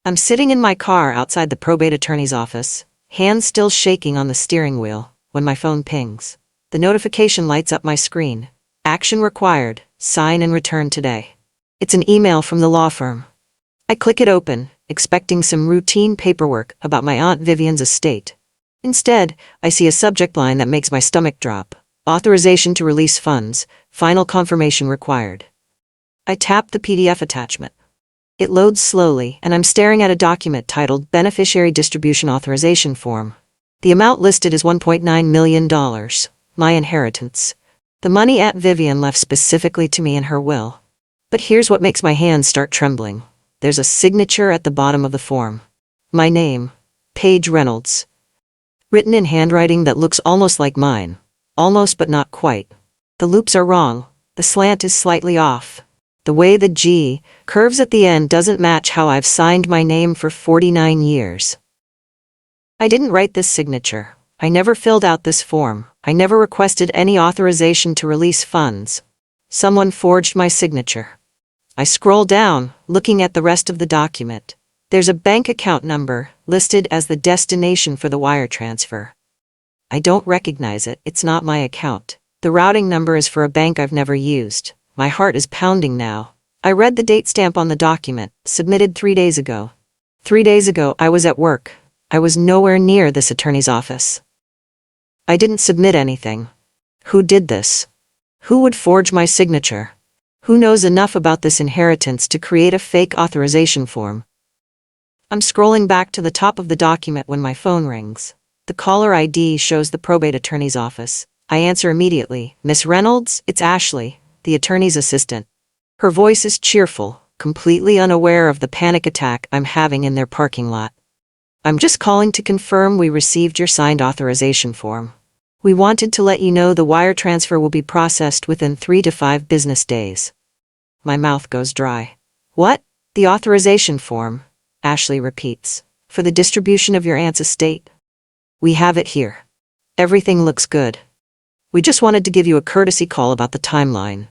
I'm sitting in my car outside the probate attorney's office, hands still shaking on the steering wheel, when my phone pings. The notification lights up my screen. Action required. Sign and return today. It's an email from the law firm. I click it open, expecting some routine paperwork about my Aunt Vivian's estate. Instead, I see a subject line that makes my stomach drop. Authorization to release funds. Final confirmation required. I tap the PDF attachment. It loads slowly, and I'm staring at a document titled Beneficiary Distribution Authorization Form. The amount listed is $1.9 million, my inheritance. The money Aunt Vivian left specifically to me in her will. But here's what makes my hands start trembling. There's a signature at the bottom of the form. My name, Paige Reynolds. Written in handwriting that looks almost like mine. Almost but not quite. The loops are wrong. The slant is slightly off. The way the G curves at the end doesn't match how I've signed my name for 49 years. I didn't write this signature. I never filled out this form. I never requested any authorization to release funds. Someone forged my signature. I scroll down, looking at the rest of the document. There's a bank account number, listed as the destination for the wire transfer. I don't recognize it, it's not my account. The routing number is for a bank I've never used. My heart is pounding now. I read the date stamp on the document, submitted 3 days ago. 3 days ago, I was at work. I was nowhere near this attorney's office. I didn't submit anything. Who did this? Who would forge my signature? Who knows enough about this inheritance to create a fake authorization form? I'm scrolling back to the top of the document when my phone rings. The caller ID shows the probate attorney's office. I answer immediately. Miss Reynolds, it's Ashley, the attorney's assistant. Her voice is cheerful, completely unaware of the panic attack I'm having in their parking lot. I'm just calling to confirm we received your signed authorization form. We wanted to let you know the wire transfer will be processed within 3 to 5 business days. My mouth goes dry. What? The authorization form, Ashley repeats. For the distribution of your aunt's estate? We have it here. Everything looks good. We just wanted to give you a courtesy call about the timeline.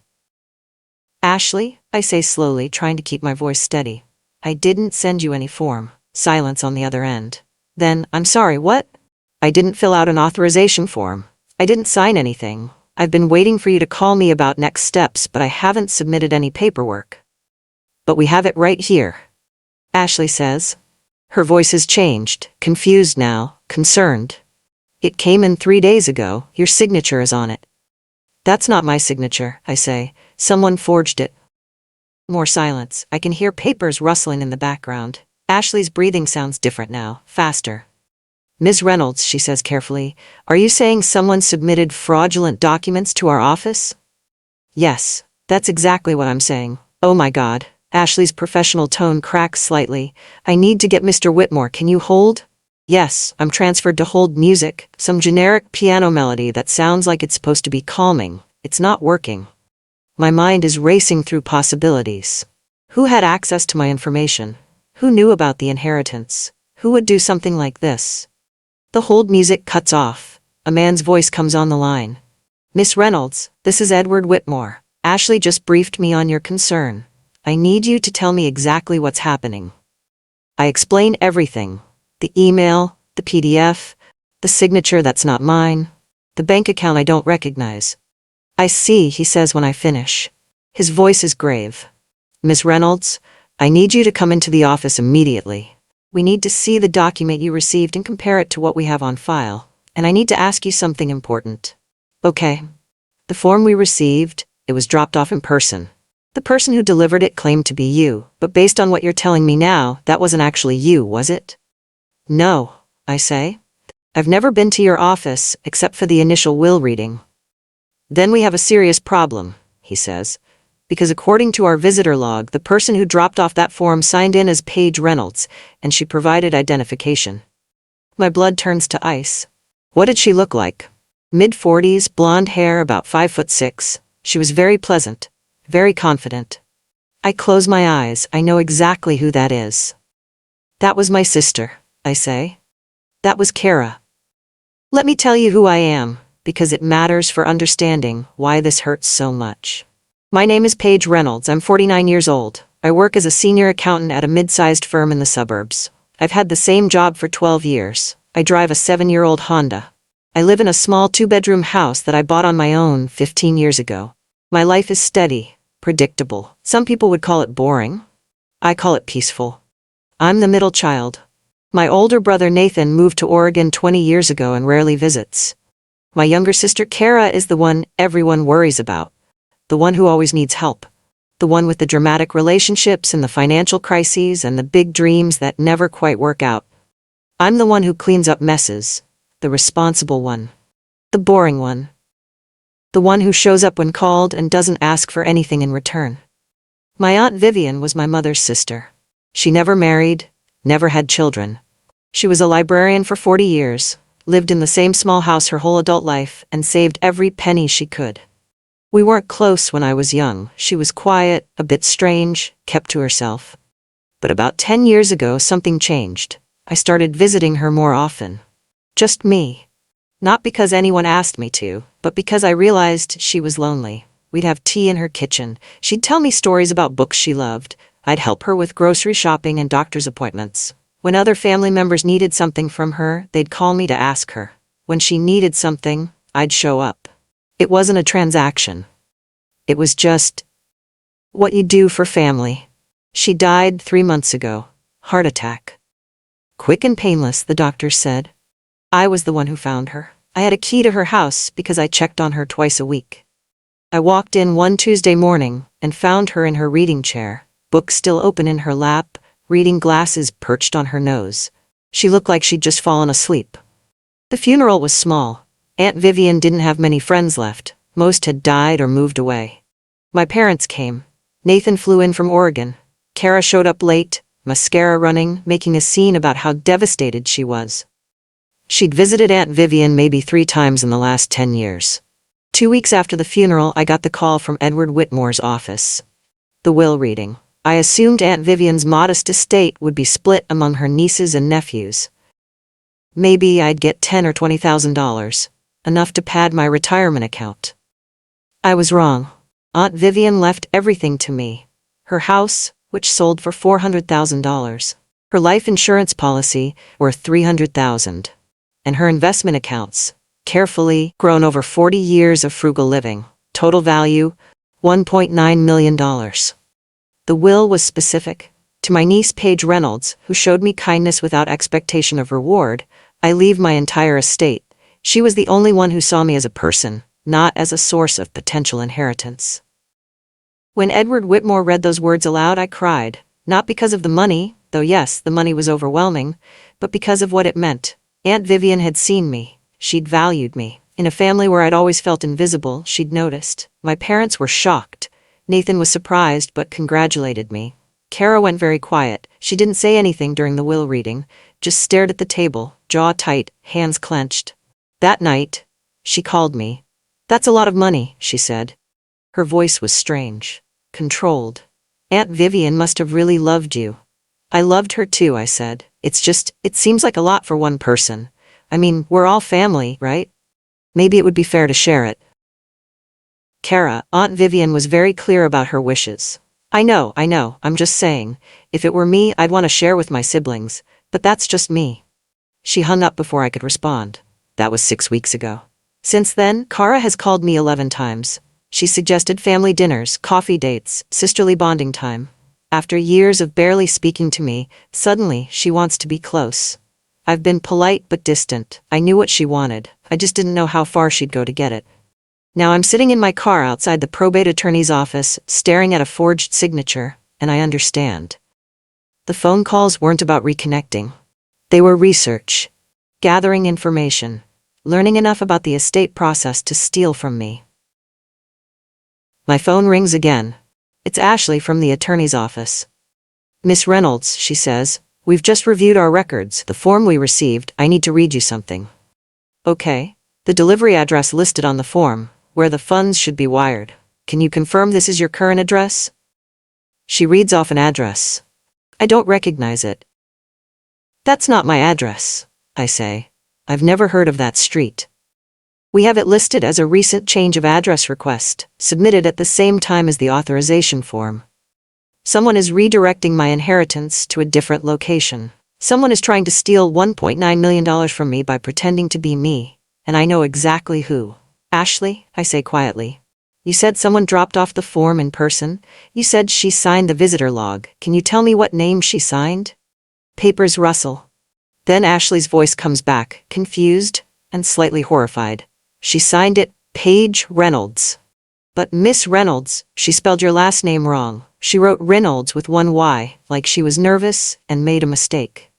Ashley, I say slowly, trying to keep my voice steady. I didn't send you any form. Silence on the other end. Then, I'm sorry, what? I didn't fill out an authorization form. I didn't sign anything. I've been waiting for you to call me about next steps, but I haven't submitted any paperwork. But we have it right here, Ashley says. Her voice has changed, confused now, concerned. It came in 3 days ago, your signature is on it. That's not my signature, I say. Someone forged it. More silence. I can hear papers rustling in the background. Ashley's breathing sounds different now, faster. Ms. Reynolds, she says carefully, are you saying someone submitted fraudulent documents to our office? Yes, that's exactly what I'm saying. Oh my God. Ashley's professional tone cracks slightly. I need to get Mr. Whitmore, can you hold? Yes, I'm transferred to hold music, some generic piano melody that sounds like it's supposed to be calming. It's not working. My mind is racing through possibilities. Who had access to my information? Who knew about the inheritance? Who would do something like this? The hold music cuts off. A man's voice comes on the line. Miss Reynolds, this is Edward Whitmore. Ashley just briefed me on your concern. I need you to tell me exactly what's happening. I explain everything. The email, the PDF, the signature that's not mine, the bank account I don't recognize. I see, he says when I finish. His voice is grave. Miss Reynolds, I need you to come into the office immediately. We need to see the document you received and compare it to what we have on file. And I need to ask you something important. Okay. The form we received, it was dropped off in person. The person who delivered it claimed to be you, but based on what you're telling me now, that wasn't actually you, was it? No, I say. I've never been to your office, except for the initial will reading. Then we have a serious problem, he says. Because according to our visitor log, the person who dropped off that form signed in as Paige Reynolds, and she provided identification. My blood turns to ice. What did she look like? Mid-40s, blonde hair, about 5'6". She was very pleasant, very confident. I close my eyes, I know exactly who that is. That was my sister, I say. That was Kara. Let me tell you who I am, because it matters for understanding why this hurts so much. My name is Paige Reynolds. I'm 49 years old. I I work as a senior accountant at a mid-sized firm in the suburbs. I've had the same job for 12 years. I drive a 7-year-old Honda. I live in a small 2-bedroom house that I bought on my own 15 years ago. My life is steady, predictable. Some people would call it boring. I call it peaceful. I'm the middle child. My older brother Nathan moved to Oregon 20 years ago and rarely visits. My younger sister Kara is the one everyone worries about. The one who always needs help. The one with the dramatic relationships and the financial crises and the big dreams that never quite work out. I'm the one who cleans up messes. The responsible one. The boring one. The one who shows up when called and doesn't ask for anything in return. My Aunt Vivian was my mother's sister. She never married, never had children. She was a librarian for 40 years, lived in the same small house her whole adult life, and saved every penny she could. We weren't close when I was young. She was quiet, a bit strange, kept to herself. But about 10 years ago something changed. I started visiting her more often. Just me. Not because anyone asked me to, but because I realized she was lonely. We'd have tea in her kitchen. She'd tell me stories about books she loved. I'd help her with grocery shopping and doctor's appointments. When other family members needed something from her, they'd call me to ask her. When she needed something, I'd show up. It wasn't a transaction. It was just what you do for family. She died 3 months ago. Heart attack. Quick and painless, the doctor said. I was the one who found her. I had a key to her house because I checked on her twice a week. I walked in one Tuesday morning and found her in her reading chair, book still open in her lap, reading glasses perched on her nose. She looked like she'd just fallen asleep. The funeral was small. Aunt Vivian didn't have many friends left. Most had died or moved away. My parents came. Nathan flew in from Oregon. Kara showed up late, mascara running, making a scene about how devastated she was. She'd visited Aunt Vivian maybe 3 times in the last 10 years. 2 weeks after the funeral, I got the call from Edward Whitmore's office. The will reading. I assumed Aunt Vivian's modest estate would be split among her nieces and nephews. Maybe I'd get $10,000 or $20,000, enough to pad my retirement account. I was wrong. Aunt Vivian left everything to me. Her house, which sold for $400,000. Her life insurance policy, worth $300,000. And her investment accounts, carefully grown over 40 years of frugal living. Total value, $1.9 million. The will was specific. To my niece Paige Reynolds, who showed me kindness without expectation of reward, I leave my entire estate. She was the only one who saw me as a person, not as a source of potential inheritance. When Edward Whitmore read those words aloud, I cried, not because of the money, though yes, the money was overwhelming, but because of what it meant. Aunt Vivian had seen me. She'd valued me. In a family where I'd always felt invisible, she'd noticed. My parents were shocked. Nathan was surprised but congratulated me. Kara went very quiet. She didn't say anything during the will reading, just stared at the table, jaw tight, hands clenched. That night, she called me. "That's a lot of money," she said. Her voice was strange, controlled. "Aunt Vivian must have really loved you." "I loved her too," I said. It seems like a lot for one person. I mean, we're all family, right? Maybe it would be fair to share it." Kara, Aunt Vivian was very clear about her wishes. I know, I'm just saying. If it were me, I'd want to share with my siblings, but that's just me." She hung up before I could respond. That was 6 weeks ago. Since then, Kara has called me 11 times. She suggested family dinners, coffee dates, sisterly bonding time. After years of barely speaking to me, suddenly she wants to be close. I've been polite but distant. I knew what she wanted. I just didn't know how far she'd go to get it. Now I'm sitting in my car outside the probate attorney's office, staring at a forged signature, and I understand. The phone calls weren't about reconnecting. They were research. Gathering information. Learning enough about the estate process to steal from me. My phone rings again. It's Ashley from the attorney's office. "Miss Reynolds," she says, "we've just reviewed our records, the form we received. I need to read you something." "Okay." "The delivery address listed on the form, where the funds should be wired. Can you confirm this is your current address?" She reads off an address. "I don't recognize it." "That's not my address," I say. "I've never heard of that street." "We have it listed as a recent change of address request, submitted at the same time as the authorization form." Someone is redirecting my inheritance to a different location. Someone is trying to steal $1.9 million from me by pretending to be me, and I know exactly who. Ashley, I say quietly. You said someone dropped off the form in person. You said she signed the visitor log. Can you tell me what name she signed? Papers rustle. Then Ashley's voice comes back, confused and slightly horrified. She signed it, Paige Reynolds. But Miss Reynolds, she spelled your last name wrong. She wrote Reynolds with one Y, like she was nervous and made a mistake.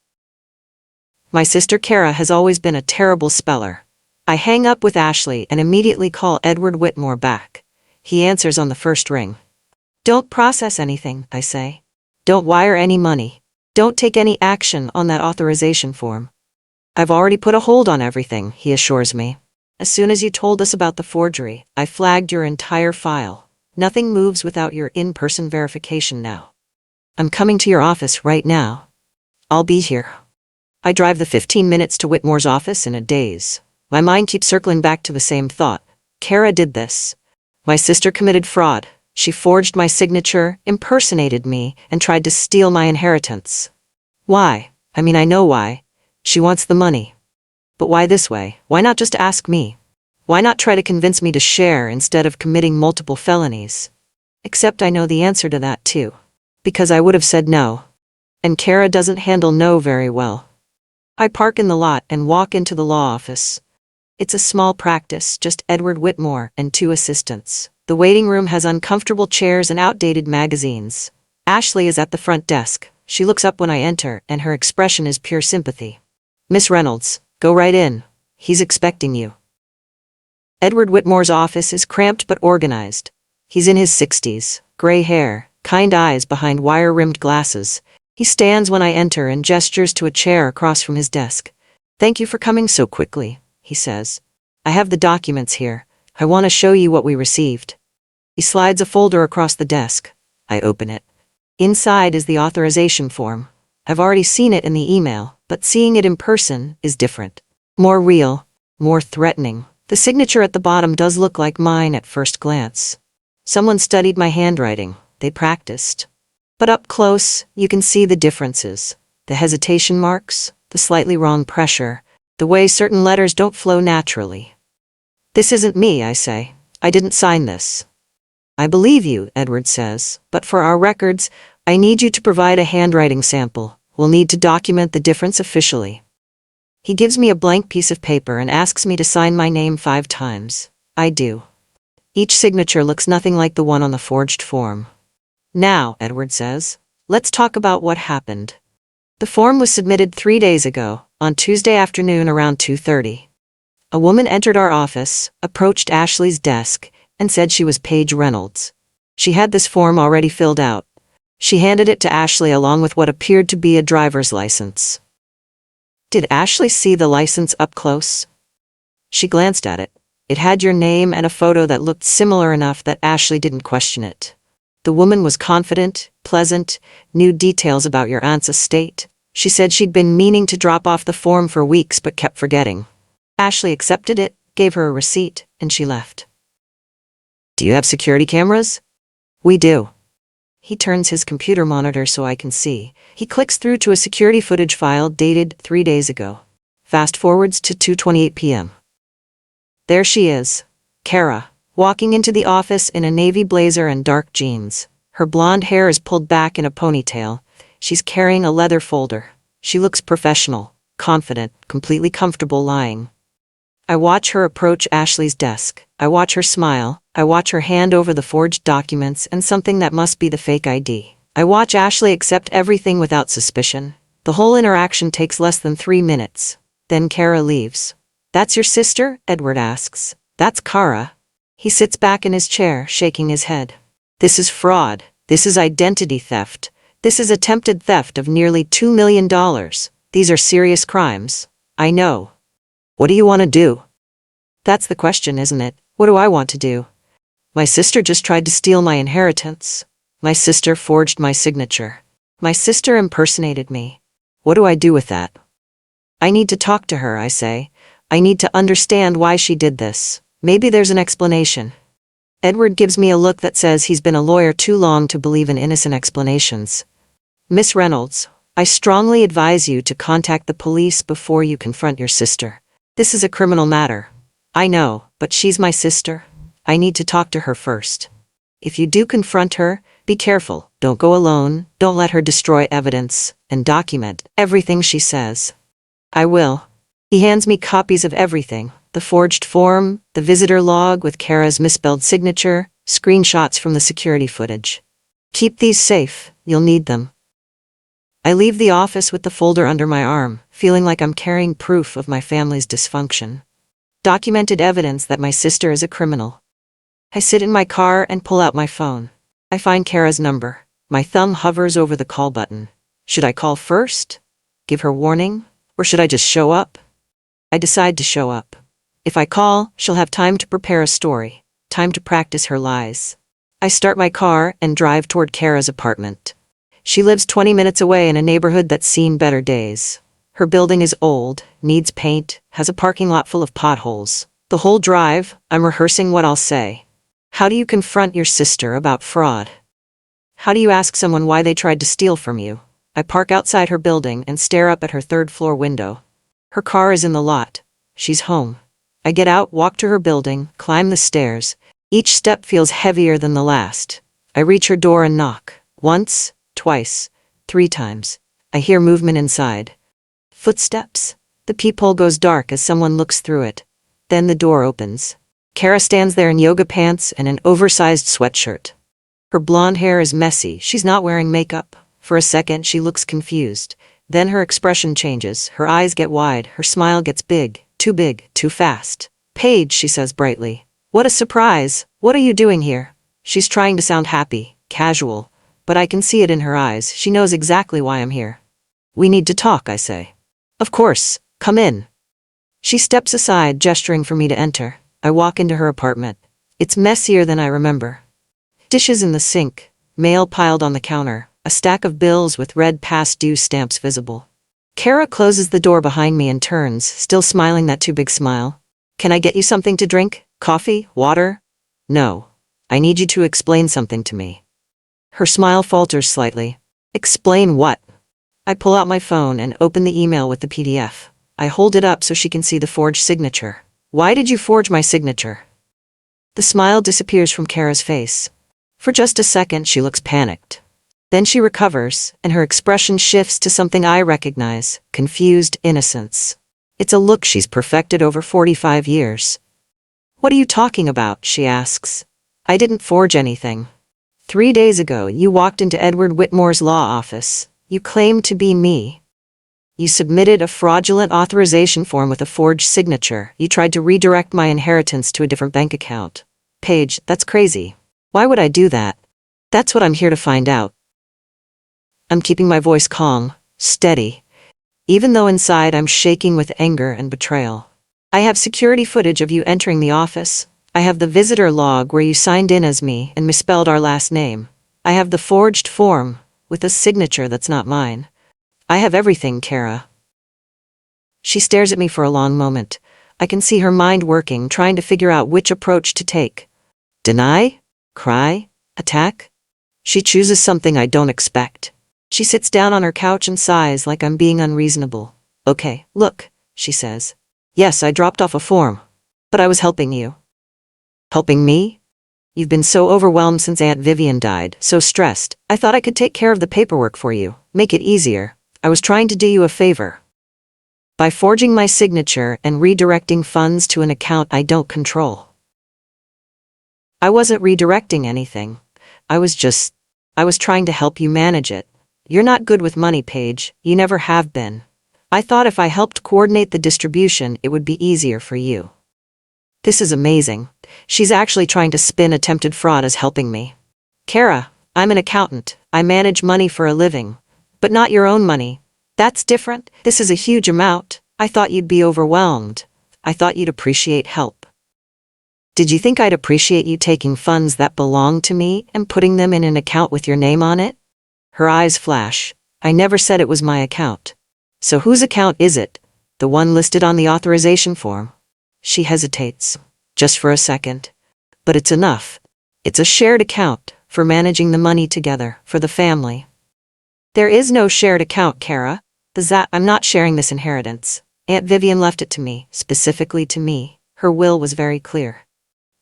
My sister Kara has always been a terrible speller. I hang up with Ashley and immediately call Edward Whitmore back. He answers on the first ring. Don't process anything, I say. Don't wire any money. Don't take any action on that authorization form. I've already put a hold on everything, he assures me. As soon as you told us about the forgery, I flagged your entire file. Nothing moves without your in-person verification now. I'm coming to your office right now. I'll be here. I drive the 15 minutes to Whitmore's office in a daze. My mind keeps circling back to the same thought. Kara did this. My sister committed fraud. She forged my signature, impersonated me, and tried to steal my inheritance. Why? I mean, I know why. She wants the money. But why this way? Why not just ask me? Why not try to convince me to share instead of committing multiple felonies? Except I know the answer to that too. Because I would have said no. And Kara doesn't handle no very well. I park in the lot and walk into the law office. It's a small practice, just Edward Whitmore and 2 assistants. The waiting room has uncomfortable chairs and outdated magazines. Ashley is at the front desk. She looks up when I enter, and her expression is pure sympathy. Miss Reynolds, go right in. He's expecting you. Edward Whitmore's office is cramped but organized. He's in his 60s, gray hair, kind eyes behind wire-rimmed glasses. He stands when I enter and gestures to a chair across from his desk. Thank you for coming so quickly, he says. I have the documents here. I want to show you what we received. He slides a folder across the desk. I open it. Inside is the authorization form. I've already seen it in the email, but seeing it in person is different. More real, more threatening. The signature at the bottom does look like mine at first glance. Someone studied my handwriting. They practiced. But up close, you can see the differences. The hesitation marks, the slightly wrong pressure, the way certain letters don't flow naturally. This isn't me, I say. I didn't sign this. I believe you, Edward says, but for our records, I need you to provide a handwriting sample. We'll need to document the difference officially. He gives me a blank piece of paper and asks me to sign my name 5 times. I do. Each signature looks nothing like the one on the forged form. Now, Edward says, let's talk about what happened. The form was submitted 3 days ago, on Tuesday afternoon around 2:30. A woman entered our office, approached Ashley's desk, and said she was Paige Reynolds. She had this form already filled out. She handed it to Ashley along with what appeared to be a driver's license. Did Ashley see the license up close? She glanced at it. It had your name and a photo that looked similar enough that Ashley didn't question it. The woman was confident, pleasant, knew details about your aunt's estate. She said she'd been meaning to drop off the form for weeks but kept forgetting. Ashley accepted it, gave her a receipt, and she left. Do you have security cameras? We do. He turns his computer monitor so I can see. He clicks through to a security footage file dated 3 days ago. Fast forwards to 2:28 p.m. There she is, Kara, walking into the office in a navy blazer and dark jeans. Her blonde hair is pulled back in a ponytail. She's carrying a leather folder. She looks professional, confident, completely comfortable lying. I watch her approach Ashley's desk. I watch her smile. I watch her hand over the forged documents and something that must be the fake ID. I watch Ashley accept everything without suspicion. The whole interaction takes less than 3 minutes. Then Kara leaves. That's your sister? Edward asks. That's Kara. He sits back in his chair, shaking his head. This is fraud. This is identity theft. This is attempted theft of nearly $2 million. These are serious crimes. I know. What do you want to do? That's the question, isn't it? What do I want to do? My sister just tried to steal my inheritance. My sister forged my signature. My sister impersonated me. What do I do with that? I need to talk to her, I say. I need to understand why she did this. Maybe there's an explanation. Edward gives me a look that says he's been a lawyer too long to believe in innocent explanations. Miss Reynolds, I strongly advise you to contact the police before you confront your sister. This is a criminal matter. I know, but she's my sister. I need to talk to her first. If you do confront her, be careful. Don't go alone. Don't let her destroy evidence, and document everything she says. I will. He hands me copies of everything: the forged form, the visitor log with Kara's misspelled signature, screenshots from the security footage. Keep these safe. You'll need them. I leave the office with the folder under my arm, feeling like I'm carrying proof of my family's dysfunction. Documented evidence that my sister is a criminal. I sit in my car and pull out my phone. I find Kara's number. My thumb hovers over the call button. Should I call first? Give her warning? Or should I just show up? I decide to show up. If I call, she'll have time to prepare a story, time to practice her lies. I start my car and drive toward Kara's apartment. She lives 20 minutes away in a neighborhood that's seen better days. Her building is old, needs paint, has a parking lot full of potholes. The whole drive, I'm rehearsing what I'll say. How do you confront your sister about fraud? How do you ask someone why they tried to steal from you? I park outside her building and stare up at her third-floor window. Her car is in the lot. She's home. I get out, walk to her building, climb the stairs. Each step feels heavier than the last. I reach her door and knock. Once, twice, 3 times. I hear movement inside. Footsteps. The peephole goes dark as someone looks through it. Then the door opens. Kara stands there in yoga pants and an oversized sweatshirt. Her blonde hair is messy. She's not wearing makeup. For a second, she looks confused. Then her expression changes. Her eyes get wide. Her smile gets big, too fast. Paige, she says brightly. What a surprise. What are you doing here? She's trying to sound happy, casual, but I can see it in her eyes. She knows exactly why I'm here. We need to talk, I say. Of course, come in. She steps aside, gesturing for me to enter. I walk into her apartment. It's messier than I remember. Dishes in the sink, mail piled on the counter, a stack of bills with red past due stamps visible. Kara closes the door behind me and turns, still smiling that too big smile. Can I get you something to drink? Coffee? Water? No. I need you to explain something to me. Her smile falters slightly. Explain what? I pull out my phone and open the email with the PDF. I hold it up so she can see the forged signature. Why did you forge my signature? The smile disappears from Kara's face. For just a second, she looks panicked. Then she recovers, and her expression shifts to something I recognize: confused innocence. It's a look she's perfected over 45 years. What are you talking about? She asks. I didn't forge anything. 3 days ago, you walked into Edward Whitmore's law office. You claimed to be me. You submitted a fraudulent authorization form with a forged signature. You tried to redirect my inheritance to a different bank account. Paige, that's crazy. Why would I do that? That's what I'm here to find out. I'm keeping my voice calm, steady, even though inside I'm shaking with anger and betrayal. I have security footage of you entering the office. I have the visitor log where you signed in as me and misspelled our last name. I have the forged form with a signature that's not mine. I have everything, Kara. She stares at me for a long moment. I can see her mind working, trying to figure out which approach to take. Deny? Cry? Attack? She chooses something I don't expect. She sits down on her couch and sighs like I'm being unreasonable. Okay, look, she says. Yes, I dropped off a form. But I was helping you. Helping me? You've been so overwhelmed since Aunt Vivian died, so stressed. I thought I could take care of the paperwork for you, make it easier. I was trying to do you a favor. By forging my signature and redirecting funds to an account I don't control. I wasn't redirecting anything. I was trying to help you manage it. You're not good with money, Paige. You never have been. I thought if I helped coordinate the distribution, it would be easier for you. This is amazing. She's actually trying to spin attempted fraud as helping me. Kara, I'm an accountant. I manage money for a living. But not your own money. That's different. This is a huge amount. I thought you'd be overwhelmed. I thought you'd appreciate help. Did you think I'd appreciate you taking funds that belong to me and putting them in an account with your name on it? Her eyes flash. I never said it was my account. So whose account is it? The one listed on the authorization form? She hesitates. Just for a second. But it's enough. It's a shared account for managing the money together for the family. There is no shared account, Kara. I'm not sharing this inheritance. Aunt Vivian left it to me, specifically to me. Her will was very clear.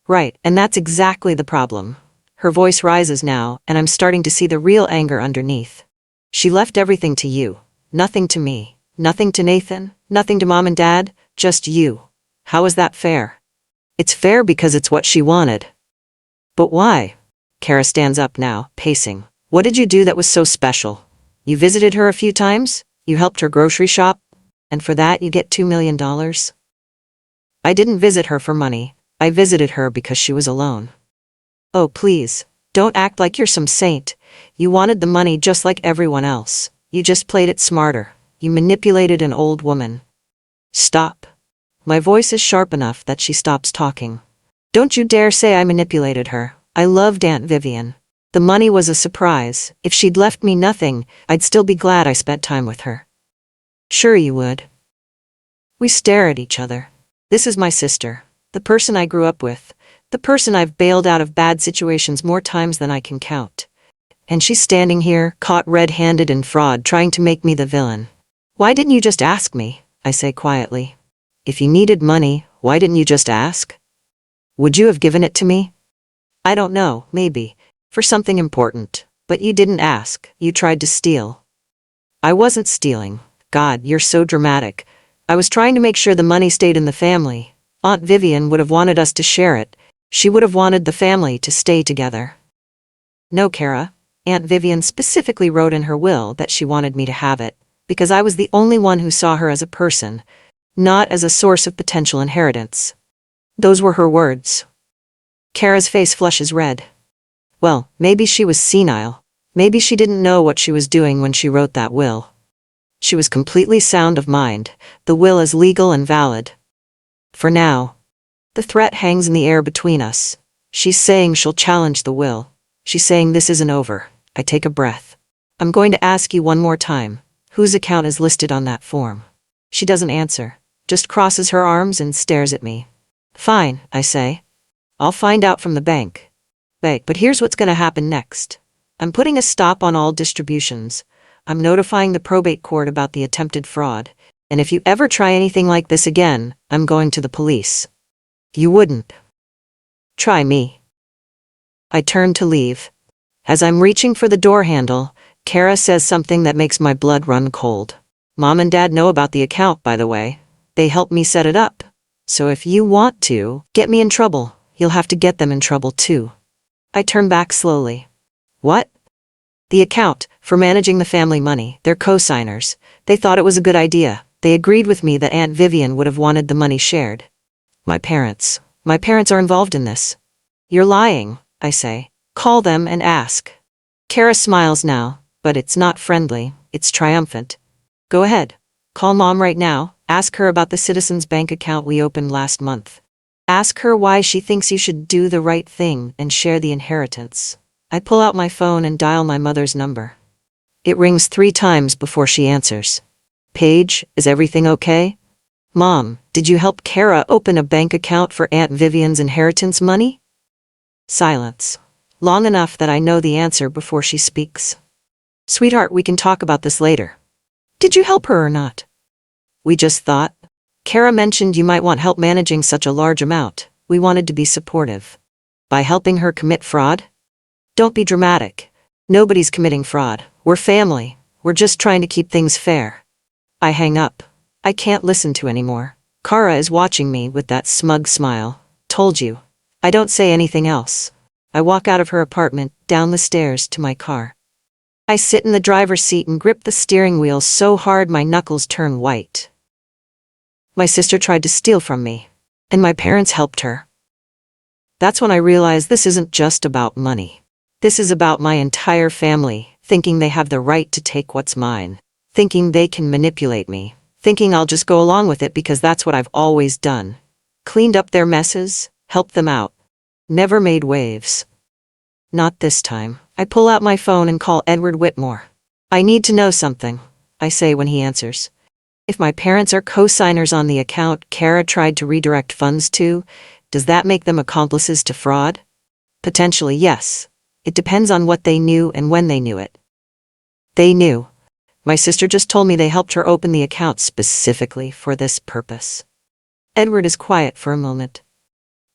Right, and that's exactly the problem. Her voice rises now, and I'm starting to see the real anger underneath. She left everything to you. Nothing to me. Nothing to Nathan. Nothing to Mom and Dad. Just you. How is that fair? It's fair because it's what she wanted. But why? Kara stands up now, pacing. What did you do that was so special? You visited her a few times? You helped her grocery shop? And for that you get $2 million? I didn't visit her for money. I visited her because she was alone. Oh, please, don't act like you're some saint. You wanted the money just like everyone else. You just played it smarter. You manipulated an old woman. Stop. My voice is sharp enough that she stops talking. Don't you dare say I manipulated her. I loved Aunt Vivian. The money was a surprise. If she'd left me nothing, I'd still be glad I spent time with her. Sure you would. We stare at each other. This is my sister, the person I grew up with, the person I've bailed out of bad situations more times than I can count. And she's standing here, caught red-handed in fraud, trying to make me the villain. Why didn't you just ask me? I say quietly. If you needed money, why didn't you just ask? Would you have given it to me? I don't know, maybe. For something important. But you didn't ask. You tried to steal. I wasn't stealing. God, you're so dramatic. I was trying to make sure the money stayed in the family. Aunt Vivian would have wanted us to share it. She would have wanted the family to stay together. No, Kara. Aunt Vivian specifically wrote in her will that she wanted me to have it, because I was the only one who saw her as a person, not as a source of potential inheritance. Those were her words. Kara's face flushes red. Well, maybe she was senile. Maybe she didn't know what she was doing when she wrote that will. She was completely sound of mind. The will is legal and valid. For now. The threat hangs in the air between us. She's saying she'll challenge the will. She's saying this isn't over. I take a breath. I'm going to ask you one more time. Whose account is listed on that form? She doesn't answer, just crosses her arms and stares at me. Fine, I say. I'll find out from the bank. But here's what's going to happen next. I'm putting a stop on all distributions. I'm notifying the probate court about the attempted fraud. And if you ever try anything like this again, I'm going to the police. You wouldn't. Try me. I turn to leave. As I'm reaching for the door handle, Kara says something that makes my blood run cold. Mom and Dad know about the account, by the way. They helped me set it up. So if you want to get me in trouble, you'll have to get them in trouble too. I turn back slowly. What? The account, for managing the family money, they're co-signers. They thought it was a good idea. They agreed with me that Aunt Vivian would have wanted the money shared. My parents are involved in this. You're lying, I say. Call them and ask. Kara smiles now, but it's not friendly, it's triumphant. Go ahead. Call Mom right now. Ask her about the Citizens Bank account we opened last month. Ask her why she thinks you should do the right thing and share the inheritance. I pull out my phone and dial my mother's number. It rings 3 times before she answers. Paige, is everything okay? Mom, did you help Kara open a bank account for Aunt Vivian's inheritance money? Silence. Long enough that I know the answer before she speaks. Sweetheart, we can talk about this later. Did you help her or not? We just thought. Kara mentioned you might want help managing such a large amount. We wanted to be supportive. By helping her commit fraud? Don't be dramatic. Nobody's committing fraud. We're family. We're just trying to keep things fair. I hang up. I can't listen to anymore. Kara is watching me with that smug smile. Told you. I don't say anything else. I walk out of her apartment, down the stairs to my car. I sit in the driver's seat and grip the steering wheel so hard my knuckles turn white. My sister tried to steal from me, and my parents helped her. That's when I realized this isn't just about money. This is about my entire family, thinking they have the right to take what's mine, thinking they can manipulate me, thinking I'll just go along with it because that's what I've always done. Cleaned up their messes, helped them out. Never made waves. Not this time. I pull out my phone and call Edward Whitmore. I need to know something, I say when he answers. If my parents are co-signers on the account Kara tried to redirect funds to, does that make them accomplices to fraud? Potentially, yes. It depends on what they knew and when they knew it. They knew. My sister just told me they helped her open the account specifically for this purpose. Edward is quiet for a moment.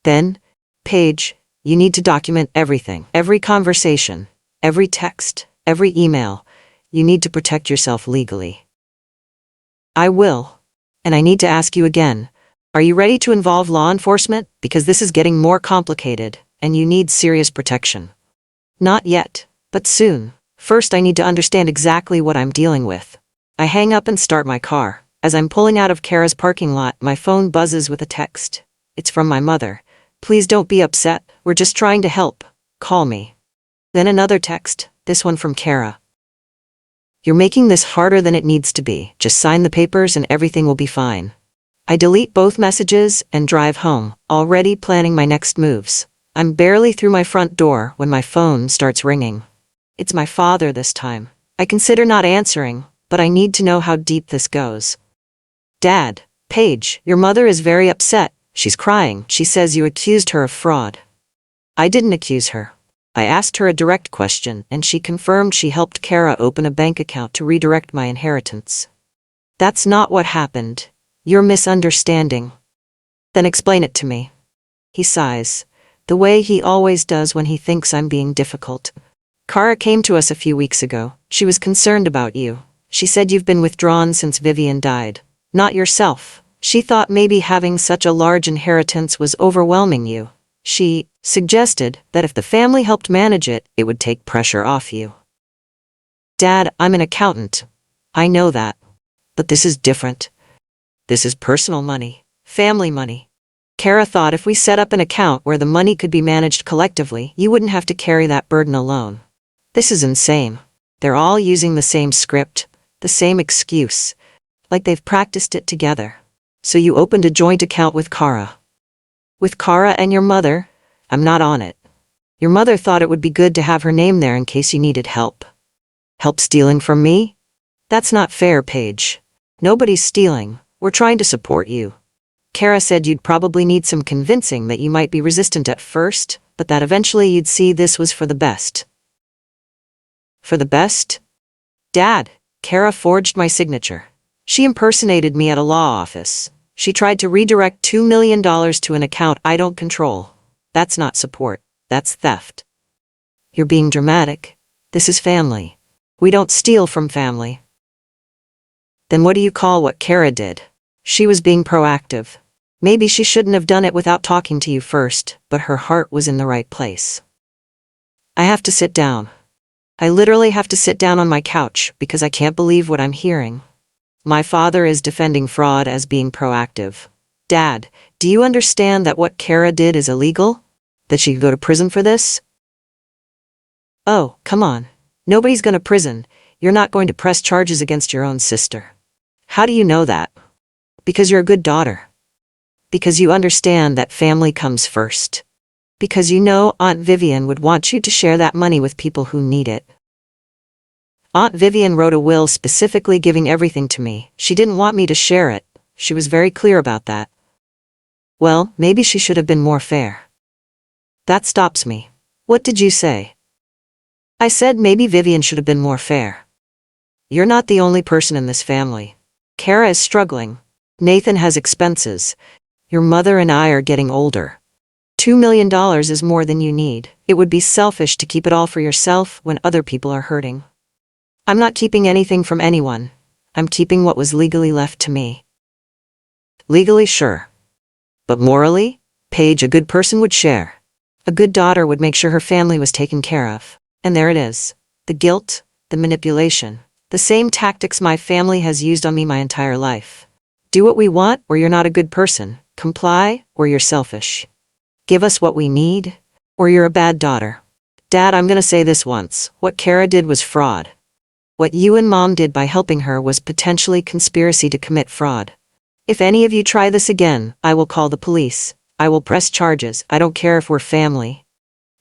Then, Paige, you need to document everything, every conversation, every text, every email. You need to protect yourself legally. I will. And I need to ask you again, are you ready to involve law enforcement? Because this is getting more complicated, and you need serious protection. Not yet, but soon. First, I need to understand exactly what I'm dealing with. I hang up and start my car. As I'm pulling out of Kara's parking lot, my phone buzzes with a text. It's from my mother. Please don't be upset. We're just trying to help. Call me. Then another text, this one from Kara. You're making this harder than it needs to be. Just sign the papers and everything will be fine. I delete both messages and drive home, already planning my next moves. I'm barely through my front door when my phone starts ringing. It's my father this time. I consider not answering, but I need to know how deep this goes. Dad, Paige, your mother is very upset. She's crying. She says you accused her of fraud. I didn't accuse her. I asked her a direct question, and she confirmed she helped Kara open a bank account to redirect my inheritance. That's not what happened. You're misunderstanding. Then explain it to me. He sighs, the way he always does when he thinks I'm being difficult. Kara came to us a few weeks ago. She was concerned about you. She said you've been withdrawn since Vivian died. Not yourself. She thought maybe having such a large inheritance was overwhelming you. She suggested that if the family helped manage it, it would take pressure off you. Dad, I'm an accountant. I know that. But this is different. This is personal money, family money. Kara thought if we set up an account where the money could be managed collectively, you wouldn't have to carry that burden alone. This is insane. They're all using the same script, the same excuse, like they've practiced it together. So you opened a joint account with Kara. With Kara and your mother? I'm not on it. Your mother thought it would be good to have her name there in case you needed help. Help stealing from me? That's not fair, Paige. Nobody's stealing. We're trying to support you. Kara said you'd probably need some convincing, that you might be resistant at first, but that eventually you'd see this was for the best. For the best? Dad, Kara forged my signature. She impersonated me at a law office. She tried to redirect $2 million to an account I don't control. That's not support. That's theft. You're being dramatic. This is family. We don't steal from family. Then what do you call what Kara did? She was being proactive. Maybe she shouldn't have done it without talking to you first, but her heart was in the right place. I have to sit down. I literally have to sit down on my couch because I can't believe what I'm hearing. My father is defending fraud as being proactive. Dad, do you understand that what Kara did is illegal? That she could go to prison for this? Oh, come on. Nobody's going to prison. You're not going to press charges against your own sister. How do you know that? Because you're a good daughter. Because you understand that family comes first. Because you know Aunt Vivian would want you to share that money with people who need it. Aunt Vivian wrote a will specifically giving everything to me. She didn't want me to share it. She was very clear about that. Well, maybe she should have been more fair. That stops me. What did you say? I said maybe Vivian should have been more fair. You're not the only person in this family. Kara is struggling. Nathan has expenses. Your mother and I are getting older. $2 million is more than you need. It would be selfish to keep it all for yourself when other people are hurting. I'm not keeping anything from anyone. I'm keeping what was legally left to me. Legally, sure. But morally, Paige, a good person, would share. A good daughter would make sure her family was taken care of. And there it is. The guilt, the manipulation, the same tactics my family has used on me my entire life. Do what we want, or you're not a good person. Comply, or you're selfish. Give us what we need, or you're a bad daughter. Dad, I'm gonna say this once. What Kara did was fraud. What you and Mom did by helping her was potentially conspiracy to commit fraud. If any of you try this again, I will call the police. I will press charges. I don't care if we're family.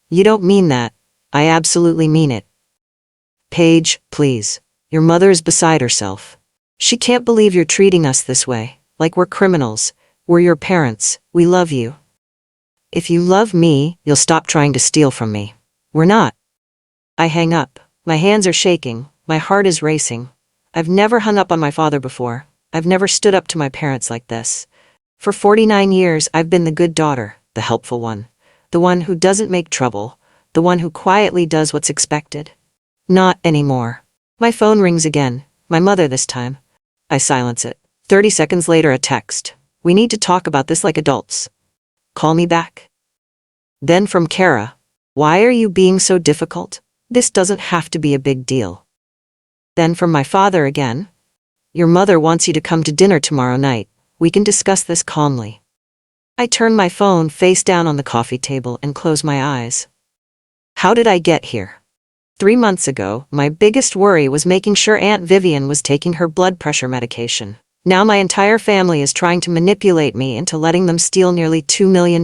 You don't mean that. I absolutely mean it. Paige, please. Your mother is beside herself. She can't believe you're treating us this way, like we're criminals. We're your parents. We love you. If you love me, you'll stop trying to steal from me. We're not. I hang up. My hands are shaking. My heart is racing. I've never hung up on my father before. I've never stood up to my parents like this. For 49 years, I've been the good daughter, the helpful one, the one who doesn't make trouble, the one who quietly does what's expected. Not anymore. My phone rings again. My mother this time. I silence it. 30 seconds later, a text. We need to talk about this like adults. Call me back. Then from Kara. Why are you being so difficult? This doesn't have to be a big deal. Then from my father again. Your mother wants you to come to dinner tomorrow night. We can discuss this calmly. I turn my phone face down on the coffee table and close my eyes. How did I get here? 3 months ago, my biggest worry was making sure Aunt Vivian was taking her blood pressure medication. Now my entire family is trying to manipulate me into letting them steal nearly $2 million.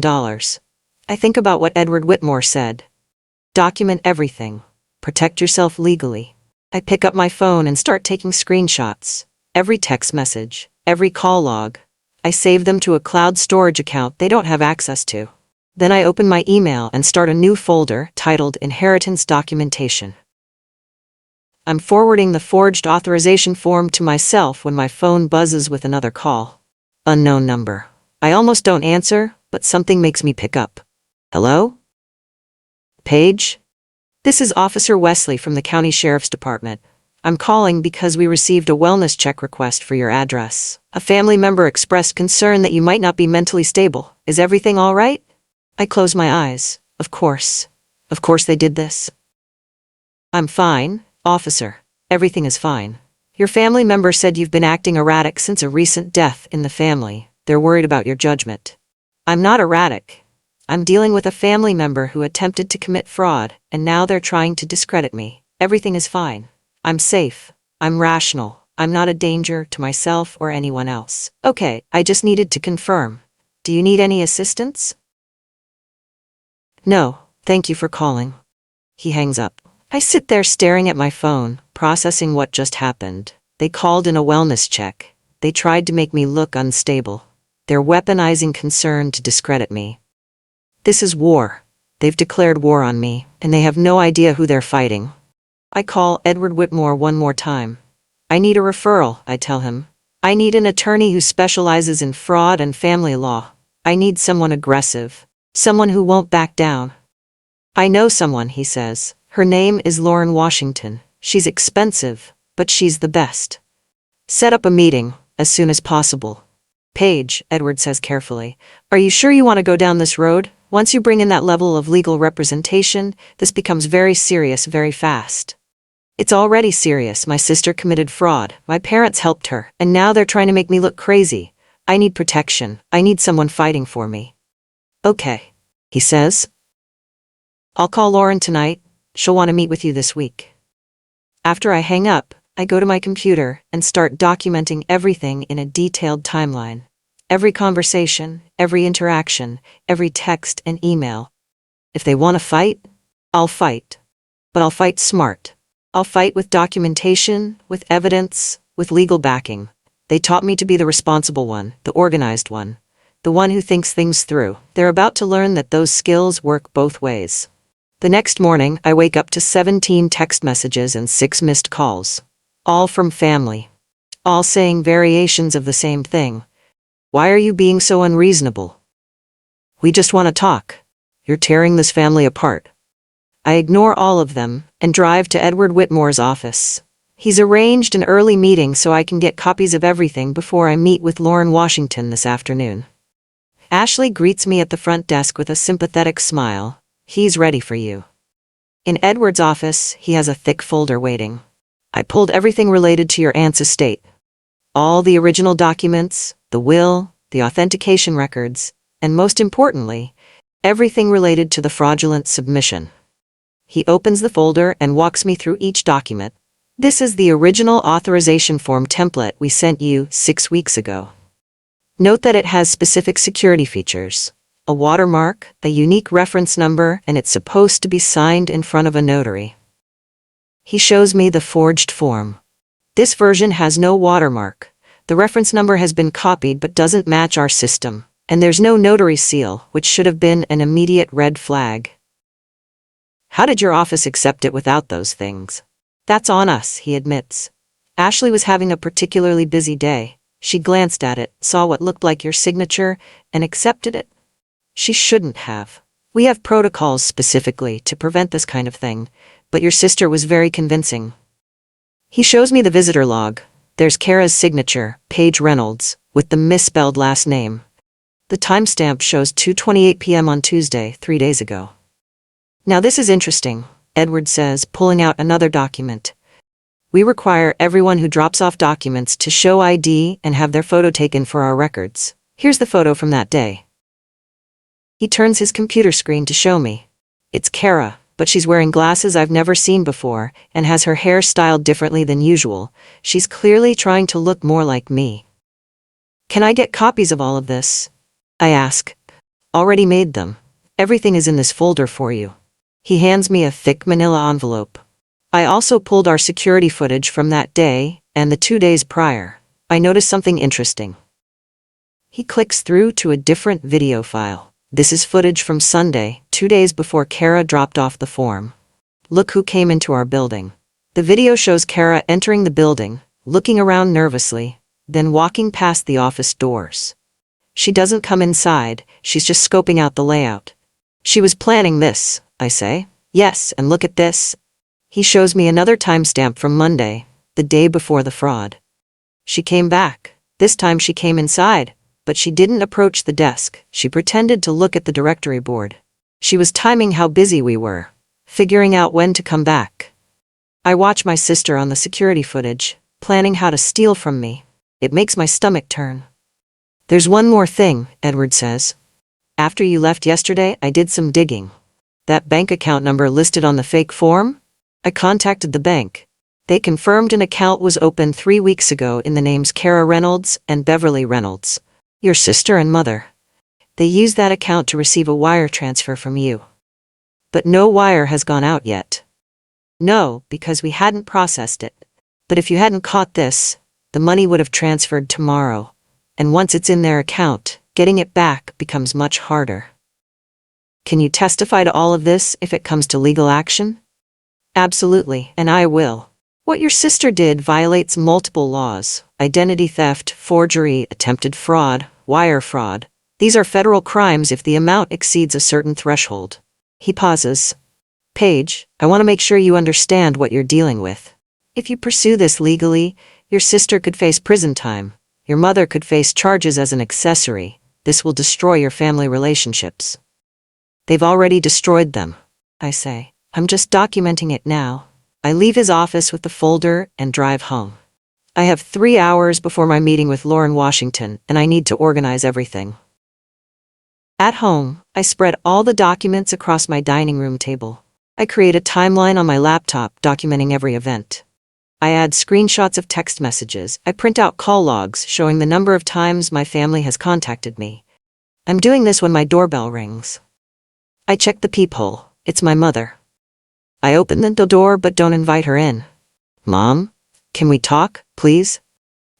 I think about what Edward Whitmore said. Document everything. Protect yourself legally. I pick up my phone and start taking screenshots. Every text message, every call log. I save them to a cloud storage account they don't have access to. Then I open my email and start a new folder titled Inheritance Documentation. I'm forwarding the forged authorization form to myself when my phone buzzes with another call. Unknown number. I almost don't answer, but something makes me pick up. Hello? Paige? This is Officer Wesley from the County Sheriff's Department. I'm calling because we received a wellness check request for your address. A family member expressed concern that you might not be mentally stable. Is everything all right? I close my eyes. Of course. Of course they did this. I'm fine, officer. Everything is fine. Your family member said you've been acting erratic since a recent death in the family. They're worried about your judgment. I'm not erratic. I'm dealing with a family member who attempted to commit fraud, and now they're trying to discredit me. Everything is fine. I'm safe. I'm rational. I'm not a danger to myself or anyone else. Okay, I just needed to confirm. Do you need any assistance? No, thank you for calling. He hangs up. I sit there staring at my phone, processing what just happened. They called in a wellness check. They tried to make me look unstable. They're weaponizing concern to discredit me. This is war. They've declared war on me, and they have no idea who they're fighting. I call Edward Whitmore one more time. I need a referral, I tell him. I need an attorney who specializes in fraud and family law. I need someone aggressive. Someone who won't back down. I know someone, he says. Her name is Lauren Washington. She's expensive, but she's the best. Set up a meeting, as soon as possible. Paige, Edward says carefully, are you sure you want to go down this road? Once you bring in that level of legal representation, this becomes very serious very fast. It's already serious. My sister committed fraud. My parents helped her, and now they're trying to make me look crazy. I need protection. I need someone fighting for me. Okay, he says. I'll call Lauren tonight. She'll want to meet with you this week. After I hang up, I go to my computer and start documenting everything in a detailed timeline. Every conversation, every interaction, every text and email. If they want to fight, I'll fight. But I'll fight smart. I'll fight with documentation, with evidence, with legal backing. They taught me to be the responsible one, the organized one, the one who thinks things through. They're about to learn that those skills work both ways. The next morning, I wake up to 17 text messages and 6 missed calls. All from family. All saying variations of the same thing. Why are you being so unreasonable? We just want to talk. You're tearing this family apart. I ignore all of them and drive to Edward Whitmore's office. He's arranged an early meeting so I can get copies of everything before I meet with Lauren Washington this afternoon. Ashley greets me at the front desk with a sympathetic smile. He's ready for you. In Edward's office, he has a thick folder waiting. I pulled everything related to your aunt's estate. All the original documents, the will, the authentication records, and most importantly, everything related to the fraudulent submission. He opens the folder and walks me through each document. This is the original authorization form template we sent you 6 weeks ago. Note that it has specific security features. A watermark, a unique reference number, and it's supposed to be signed in front of a notary. He shows me the forged form. This version has no watermark. The reference number has been copied but doesn't match our system. And there's no notary seal, which should have been an immediate red flag. How did your office accept it without those things? That's on us, he admits. Ashley was having a particularly busy day. She glanced at it, saw what looked like your signature, and accepted it. She shouldn't have. We have protocols specifically to prevent this kind of thing, but your sister was very convincing. He shows me the visitor log. There's Kara's signature, Paige Reynolds, with the misspelled last name. The timestamp shows 2:28 p.m. on Tuesday, 3 days ago. Now this is interesting, Edward says, pulling out another document. We require everyone who drops off documents to show ID and have their photo taken for our records. Here's the photo from that day. He turns his computer screen to show me. It's Kara, but she's wearing glasses I've never seen before and has her hair styled differently than usual. She's clearly trying to look more like me. Can I get copies of all of this? I ask. Already made them. Everything is in this folder for you. He hands me a thick manila envelope. I also pulled our security footage from that day and the 2 days prior. I noticed something interesting. He clicks through to a different video file. This is footage from Sunday, 2 days before Kara dropped off the form. Look who came into our building. The video shows Kara entering the building, looking around nervously, then walking past the office doors. She doesn't come inside, she's just scoping out the layout. She was planning this, I say. Yes, and look at this. He shows me another timestamp from Monday, the day before the fraud. She came back. This time she came inside, but she didn't approach the desk. She pretended to look at the directory board. She was timing how busy we were, figuring out when to come back. I watch my sister on the security footage, planning how to steal from me. It makes my stomach turn. There's one more thing, Edward says. After you left yesterday, I did some digging. That bank account number listed on the fake form? I contacted the bank. They confirmed an account was opened 3 weeks ago in the names Kara Reynolds and Beverly Reynolds, your sister and mother. They used that account to receive a wire transfer from you. But no wire has gone out yet. No, because we hadn't processed it. But if you hadn't caught this, the money would have transferred tomorrow. And once it's in their account, getting it back becomes much harder. Can you testify to all of this if it comes to legal action? Absolutely, and I will. What your sister did violates multiple laws: identity theft, forgery, attempted fraud, wire fraud. These are federal crimes if the amount exceeds a certain threshold. He pauses. Paige, I want to make sure you understand what you're dealing with. If you pursue this legally, your sister could face prison time. Your mother could face charges as an accessory. This will destroy your family relationships. They've already destroyed them, I say. I'm just documenting it now. I leave his office with the folder and drive home. I have 3 hours before my meeting with Lauren Washington, and I need to organize everything. At home, I spread all the documents across my dining room table. I create a timeline on my laptop documenting every event. I add screenshots of text messages. I print out call logs showing the number of times my family has contacted me. I'm doing this when my doorbell rings. I check the peephole. It's my mother. I open the door but don't invite her in. Mom, can we talk, please?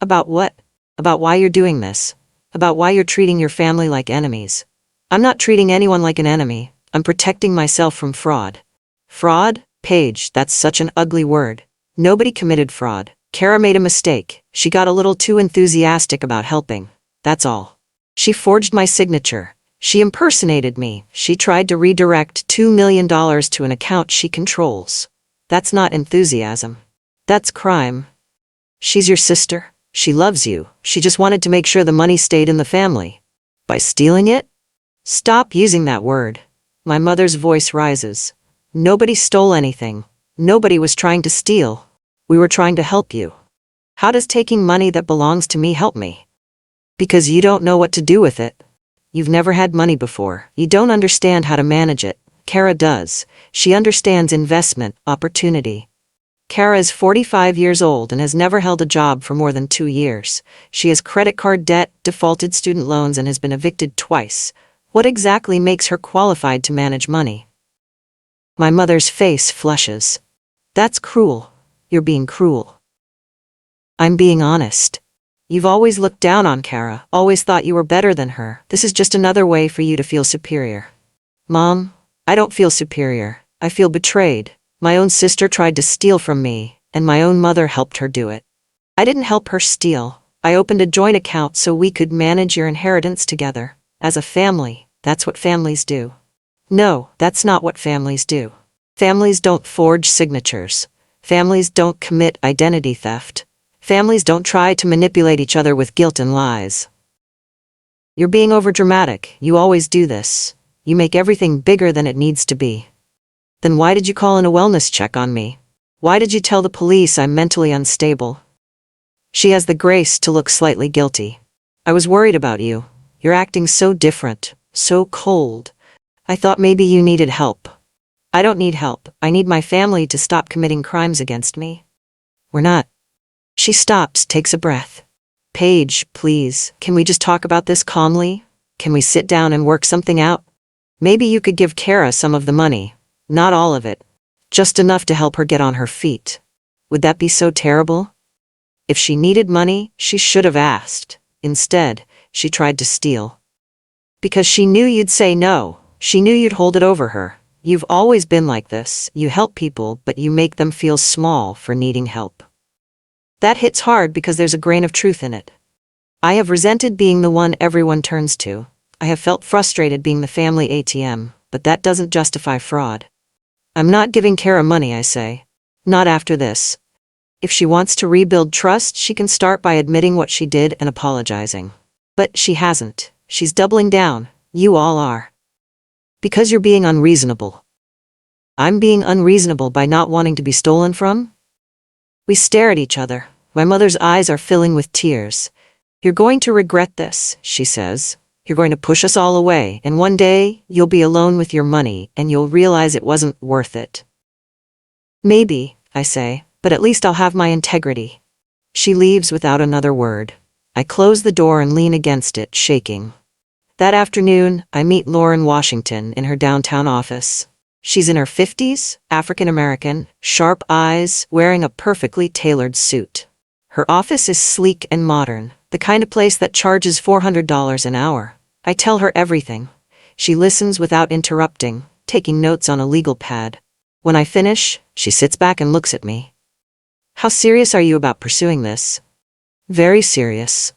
About what? About why you're doing this. About why you're treating your family like enemies. I'm not treating anyone like an enemy. I'm protecting myself from fraud. Fraud? Paige, that's such an ugly word. Nobody committed fraud. Kara made a mistake. She got a little too enthusiastic about helping. That's all. She forged my signature. She impersonated me. She tried to redirect $2 million to an account she controls. That's not enthusiasm. That's crime. She's your sister. She loves you. She just wanted to make sure the money stayed in the family. By stealing it? Stop using that word. My mother's voice rises. Nobody stole anything. Nobody was trying to steal. We were trying to help you. How does taking money that belongs to me help me? Because you don't know what to do with it. You've never had money before. You don't understand how to manage it. Kara does. She understands investment, opportunity. Kara is 45 years old and has never held a job for more than 2 years. She has credit card debt, defaulted student loans, and has been evicted twice. What exactly makes her qualified to manage money? My mother's face flushes. That's cruel. You're being cruel. I'm being honest. You've always looked down on Kara, always thought you were better than her. This is just another way for you to feel superior. Mom, I don't feel superior. I feel betrayed. My own sister tried to steal from me, and my own mother helped her do it. I didn't help her steal. I opened a joint account so we could manage your inheritance together. As a family, that's what families do. No, that's not what families do. Families don't forge signatures. Families don't commit identity theft. Families don't try to manipulate each other with guilt and lies. You're being overdramatic. You always do this. You make everything bigger than it needs to be. Then why did you call in a wellness check on me? Why did you tell the police I'm mentally unstable? She has the grace to look slightly guilty. I was worried about you. You're acting so different, so cold. I thought maybe you needed help. I don't need help. I need my family to stop committing crimes against me. We're not. She stops, takes a breath. Paige, please, can we just talk about this calmly? Can we sit down and work something out? Maybe you could give Kara some of the money. Not all of it. Just enough to help her get on her feet. Would that be so terrible? If she needed money, she should have asked. Instead, she tried to steal. Because she knew you'd say no. She knew you'd hold it over her. You've always been like this. You help people, but you make them feel small for needing help. That hits hard because there's a grain of truth in it. I have resented being the one everyone turns to. I have felt frustrated being the family ATM, but that doesn't justify fraud. I'm not giving Kara money, I say. Not after this. If she wants to rebuild trust, she can start by admitting what she did and apologizing. But she hasn't. She's doubling down. You all are. Because you're being unreasonable. I'm being unreasonable by not wanting to be stolen from? We stare at each other. My mother's eyes are filling with tears. You're going to regret this, she says. You're going to push us all away, and one day, you'll be alone with your money, and you'll realize it wasn't worth it. Maybe, I say, but at least I'll have my integrity. She leaves without another word. I close the door and lean against it, shaking. That afternoon, I meet Lauren Washington in her downtown office. She's in her 50s, African-American, sharp eyes, wearing a perfectly tailored suit. Her office is sleek and modern, the kind of place that charges $400 an hour. I tell her everything. She listens without interrupting, taking notes on a legal pad. When I finish, she sits back and looks at me. How serious are you about pursuing this? Very serious.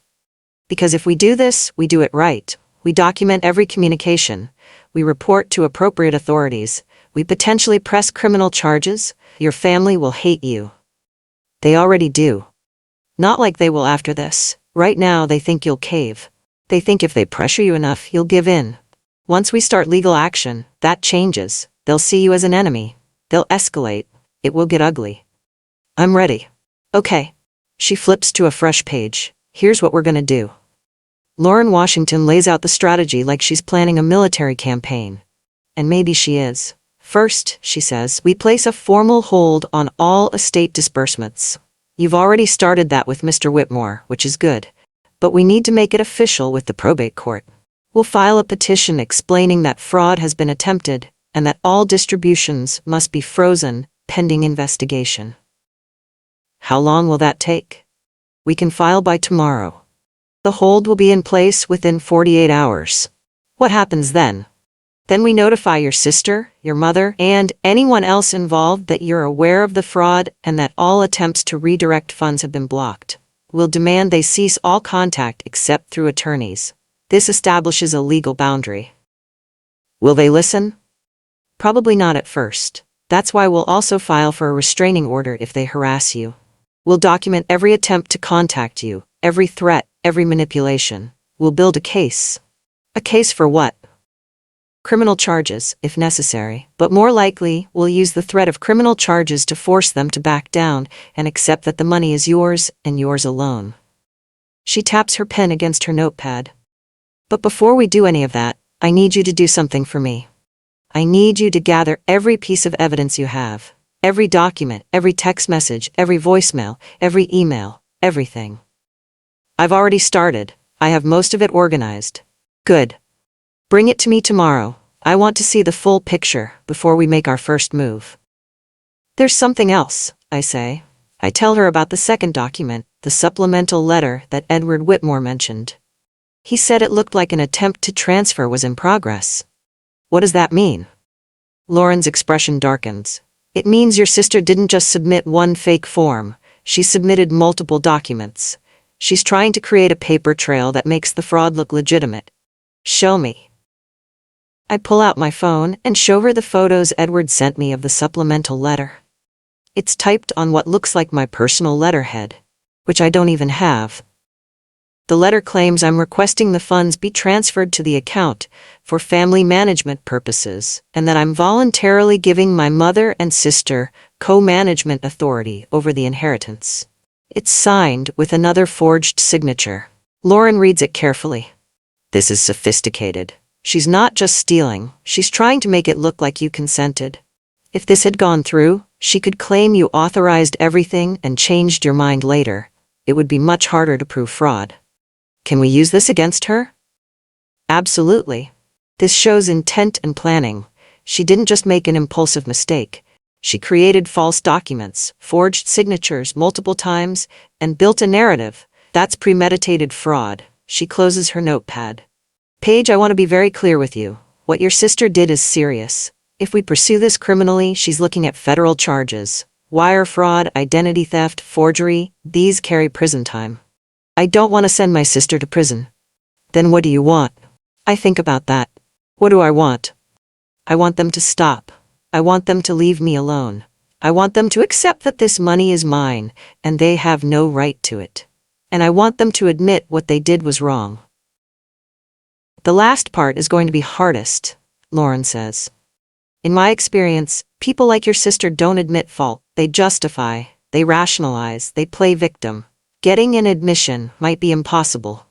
Because if we do this, we do it right. We document every communication. We report to appropriate authorities. We potentially press criminal charges. Your family will hate you. They already do. Not like they will after this. Right now they think you'll cave. They think if they pressure you enough, you'll give in. Once we start legal action, that changes. They'll see you as an enemy. They'll escalate. It will get ugly. I'm ready. Okay. She flips to a fresh page. Here's what we're gonna do. Lauren Washington lays out the strategy like she's planning a military campaign. And maybe she is. First, she says, we place a formal hold on all estate disbursements. You've already started that with Mr. Whitmore, which is good. But we need to make it official with the probate court. We'll file a petition explaining that fraud has been attempted and that all distributions must be frozen pending investigation. How long will that take? We can file by tomorrow. The hold will be in place within 48 hours. What happens then? Then we notify your sister, your mother, and anyone else involved that you're aware of the fraud and that all attempts to redirect funds have been blocked. We'll demand they cease all contact except through attorneys. This establishes a legal boundary. Will they listen? Probably not at first. That's why we'll also file for a restraining order if they harass you. We'll document every attempt to contact you, every threat, every manipulation. We'll build a case. A case for what? Criminal charges, if necessary, but more likely, we'll use the threat of criminal charges to force them to back down and accept that the money is yours and yours alone. She taps her pen against her notepad. But before we do any of that, I need you to do something for me. I need you to gather every piece of evidence you have. Every document, every text message, every voicemail, every email, everything. I've already started. I have most of it organized. Good. Bring it to me tomorrow. I want to see the full picture before we make our first move. There's something else, I say. I tell her about the second document, the supplemental letter that Edward Whitmore mentioned. He said it looked like an attempt to transfer was in progress. What does that mean? Lauren's expression darkens. It means your sister didn't just submit one fake form, she submitted multiple documents. She's trying to create a paper trail that makes the fraud look legitimate. Show me. I pull out my phone and show her the photos Edward sent me of the supplemental letter. It's typed on what looks like my personal letterhead, which I don't even have. The letter claims I'm requesting the funds be transferred to the account for family management purposes, and that I'm voluntarily giving my mother and sister co-management authority over the inheritance. It's signed with another forged signature. Lauren reads it carefully. This is sophisticated. She's not just stealing, she's trying to make it look like you consented. If this had gone through, she could claim you authorized everything and changed your mind later. It would be much harder to prove fraud. Can we use this against her? Absolutely. This shows intent and planning. She didn't just make an impulsive mistake. She created false documents, forged signatures multiple times, and built a narrative. That's premeditated fraud. She closes her notepad. Paige, I want to be very clear with you. What your sister did is serious. If we pursue this criminally, she's looking at federal charges. Wire fraud, identity theft, forgery, these carry prison time. I don't want to send my sister to prison. Then what do you want? I think about that. What do I want? I want them to stop. I want them to leave me alone. I want them to accept that this money is mine, and they have no right to it. And I want them to admit what they did was wrong. The last part is going to be hardest, Lauren says. In my experience, people like your sister don't admit fault. They justify, they rationalize, they play victim. Getting an admission might be impossible.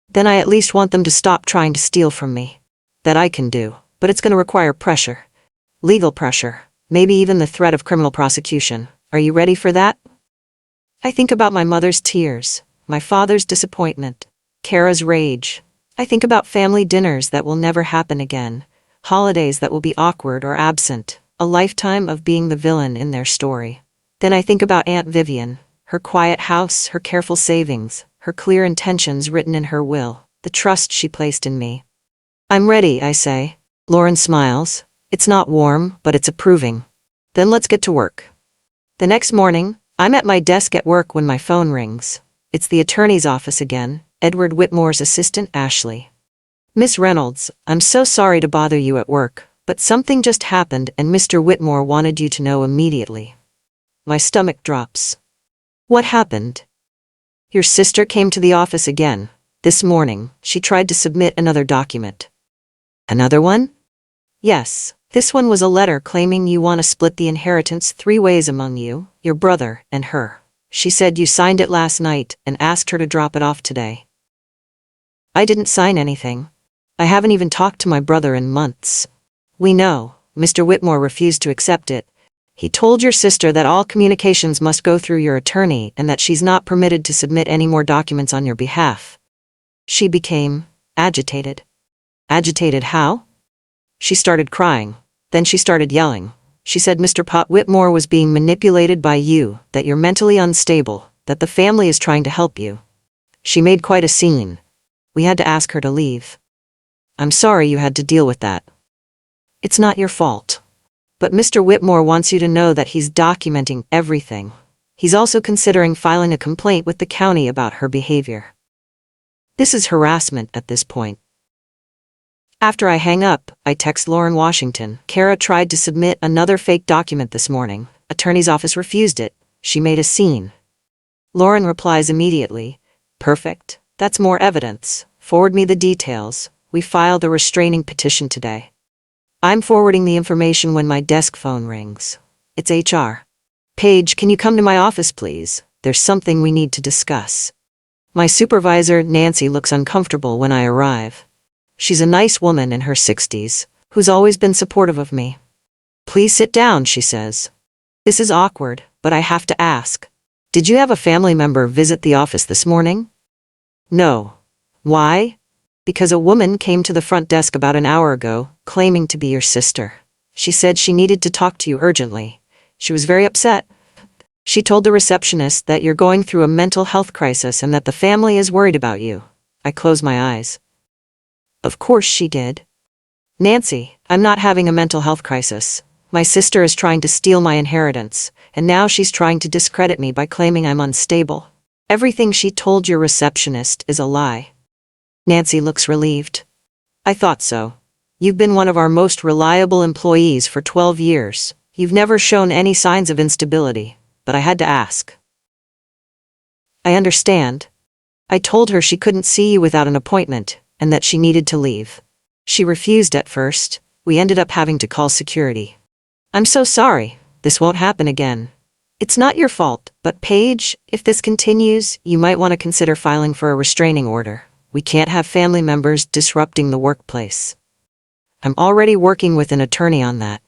Then I at least want them to stop trying to steal from me. That I can do, but it's going to require pressure. Legal pressure, maybe even the threat of criminal prosecution. Are you ready for that? I think about my mother's tears, my father's disappointment, Kara's rage. I think about family dinners that will never happen again, holidays that will be awkward or absent, a lifetime of being the villain in their story. Then I think about Aunt Vivian, her quiet house, her careful savings, her clear intentions written in her will, the trust she placed in me. I'm ready, I say. Lauren smiles. It's not warm, but it's approving. Then let's get to work. The next morning, I'm at my desk at work when my phone rings. It's the attorney's office again, Edward Whitmore's assistant Ashley. Miss Reynolds, I'm so sorry to bother you at work, but something just happened and Mr. Whitmore wanted you to know immediately. My stomach drops. What happened? Your sister came to the office again. This morning, she tried to submit another document. Another one? Yes, this one was a letter claiming you want to split the inheritance 3 ways among you, your brother, and her. She said you signed it last night and asked her to drop it off today. I didn't sign anything. I haven't even talked to my brother in months. We know, Mr. Whitmore refused to accept it. He told your sister that all communications must go through your attorney and that she's not permitted to submit any more documents on your behalf. She became agitated. Agitated how? She started crying. Then she started yelling. She said Mr. Pot Whitmore was being manipulated by you, that you're mentally unstable, that the family is trying to help you. She made quite a scene. We had to ask her to leave. I'm sorry you had to deal with that. It's not your fault. But Mr. Whitmore wants you to know that he's documenting everything. He's also considering filing a complaint with the county about her behavior. This is harassment at this point. After I hang up, I text Lauren Washington. Kara tried to submit another fake document this morning. Attorney's office refused it. She made a scene. Lauren replies immediately. Perfect. That's more evidence. Forward me the details. We filed a restraining petition today. I'm forwarding the information when my desk phone rings. It's HR. Paige, can you come to my office, please? There's something we need to discuss. My supervisor, Nancy, looks uncomfortable when I arrive. She's a nice woman in her 60s, who's always been supportive of me. Please sit down, she says. This is awkward, but I have to ask. Did you have a family member visit the office this morning? No. Why? Because a woman came to the front desk about an hour ago, claiming to be your sister. She said she needed to talk to you urgently. She was very upset. She told the receptionist that you're going through a mental health crisis and that the family is worried about you. I closed my eyes. Of course she did. Nancy, I'm not having a mental health crisis. My sister is trying to steal my inheritance, and now she's trying to discredit me by claiming I'm unstable. Everything she told your receptionist is a lie. Nancy looks relieved. I thought so. You've been one of our most reliable employees for 12 years. You've never shown any signs of instability, but I had to ask. I understand. I told her she couldn't see you without an appointment, and that she needed to leave. She refused at first. We ended up having to call security. I'm so sorry. This won't happen again. It's not your fault, but Paige, if this continues, you might want to consider filing for a restraining order. We can't have family members disrupting the workplace. I'm already working with an attorney on that.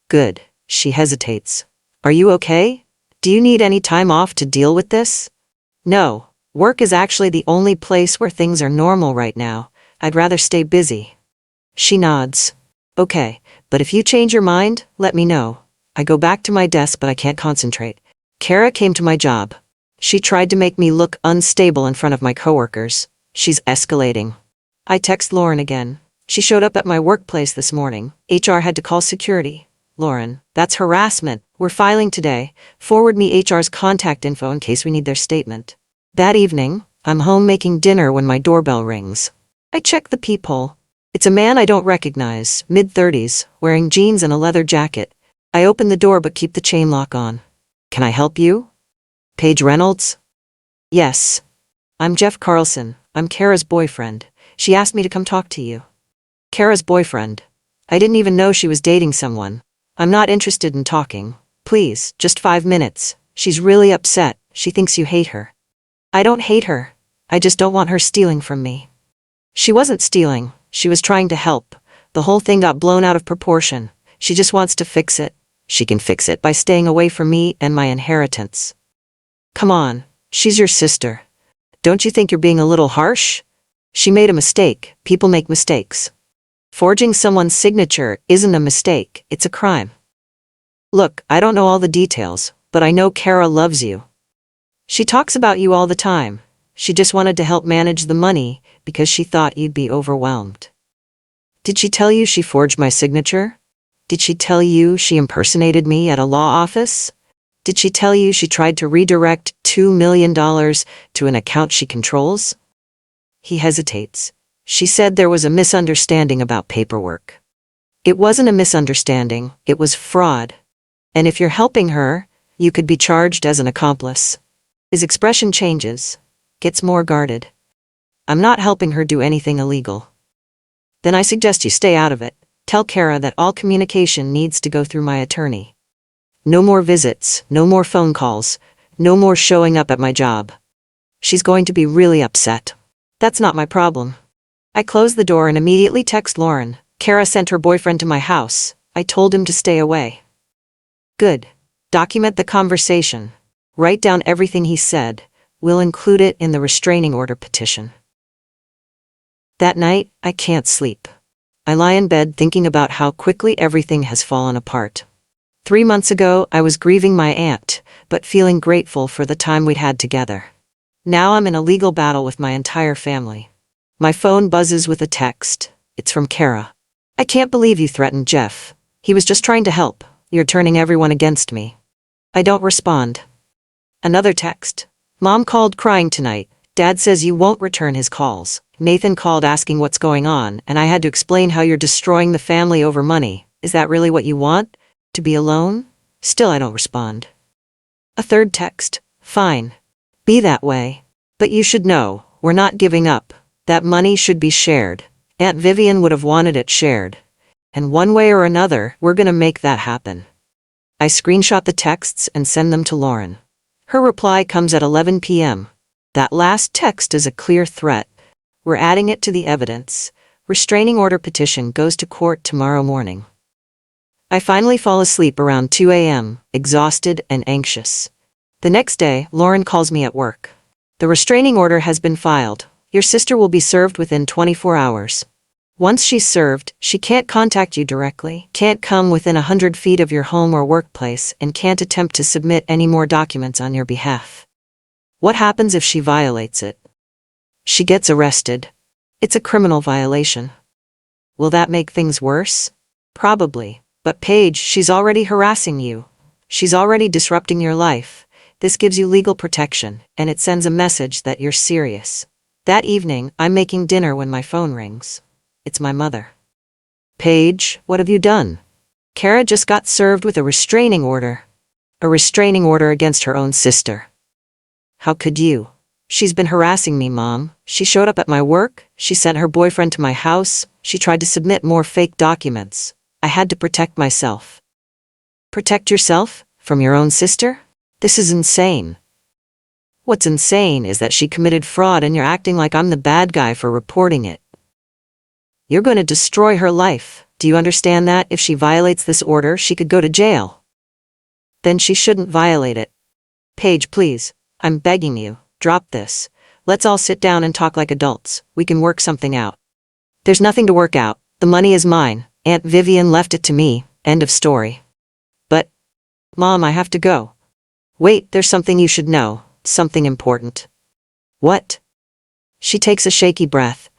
Good. She hesitates. Are you okay? Do you need any time off to deal with this? No. Work is actually the only place where things are normal right now. I'd rather stay busy. She nods. Okay, but if you change your mind, let me know. I go back to my desk but I can't concentrate. Kara came to my job. She tried to make me look unstable in front of my coworkers. She's escalating. I text Lauren again. She showed up at my workplace this morning. HR had to call security. Lauren, that's harassment. We're filing today. Forward me HR's contact info in case we need their statement. That evening, I'm home making dinner when my doorbell rings. I check the peephole. It's a man I don't recognize, mid-30s, wearing jeans and a leather jacket. I open the door but keep the chain lock on. Can I help you? Paige Reynolds? Yes. I'm Jeff Carlson. I'm Kara's boyfriend. She asked me to come talk to you. Kara's boyfriend. I didn't even know she was dating someone. I'm not interested in talking. Please, just 5 minutes. She's really upset. She thinks you hate her. I don't hate her. I just don't want her stealing from me. She wasn't stealing. She was trying to help. The whole thing got blown out of proportion. She just wants to fix it. She can fix it by staying away from me and my inheritance. Come on, she's your sister. Don't you think you're being a little harsh? She made a mistake. People make mistakes. Forging someone's signature isn't a mistake, it's a crime. Look, I don't know all the details, but I know Kara loves you. She talks about you all the time. She just wanted to help manage the money because she thought you'd be overwhelmed. Did she tell you she forged my signature? Did she tell you she impersonated me at a law office? Did she tell you she tried to redirect $2 million to an account she controls? He hesitates. She said there was a misunderstanding about paperwork. It wasn't a misunderstanding, it was fraud. And if you're helping her, you could be charged as an accomplice. His expression changes, gets more guarded. I'm not helping her do anything illegal. Then I suggest you stay out of it. Tell Kara that all communication needs to go through my attorney. No more visits, no more phone calls, no more showing up at my job. She's going to be really upset. That's not my problem. I close the door and immediately text Lauren. Kara sent her boyfriend to my house. I told him to stay away. Good. Document the conversation. Write down everything he said. We'll include it in the restraining order petition. That night, I can't sleep. I lie in bed thinking about how quickly everything has fallen apart. 3 months ago, I was grieving my aunt, but feeling grateful for the time we'd had together. Now I'm in a legal battle with my entire family. My phone buzzes with a text. It's from Kara. I can't believe you threatened Jeff. He was just trying to help. You're turning everyone against me. I don't respond. Another text. Mom called crying tonight. Dad says you won't return his calls. Nathan called asking what's going on, and I had to explain how you're destroying the family over money. Is that really what you want? To be alone? Still I don't respond. A third text. Fine. Be that way. But you should know, we're not giving up. That money should be shared. Aunt Vivian would have wanted it shared. And one way or another, we're gonna make that happen. I screenshot the texts and send them to Lauren. Her reply comes at 11 p.m. That last text is a clear threat. We're adding it to the evidence. Restraining order petition goes to court tomorrow morning. I finally fall asleep around 2 a.m., exhausted and anxious. The next day, Lauren calls me at work. The restraining order has been filed. Your sister will be served within 24 hours. Once she's served, she can't contact you directly, can't come within 100 feet of your home or workplace, and can't attempt to submit any more documents on your behalf. What happens if she violates it? She gets arrested. It's a criminal violation. Will that make things worse? Probably. But Paige, she's already harassing you. She's already disrupting your life. This gives you legal protection, and it sends a message that you're serious. That evening, I'm making dinner when my phone rings. It's my mother. Paige, what have you done? Kara just got served with a restraining order. A restraining order against her own sister. How could you? She's been harassing me, Mom. She showed up at my work, she sent her boyfriend to my house, she tried to submit more fake documents. I had to protect myself. Protect yourself? From your own sister? This is insane. What's insane is that she committed fraud and you're acting like I'm the bad guy for reporting it. You're going to destroy her life. Do you understand that? If she violates this order, she could go to jail. Then she shouldn't violate it. Paige, please. I'm begging you. Drop this. Let's all sit down and talk like adults. We can work something out. There's nothing to work out. The money is mine. Aunt Vivian left it to me. End of story. But, Mom, I have to go. Wait, there's something you should know. Something important. What? She takes a shaky breath.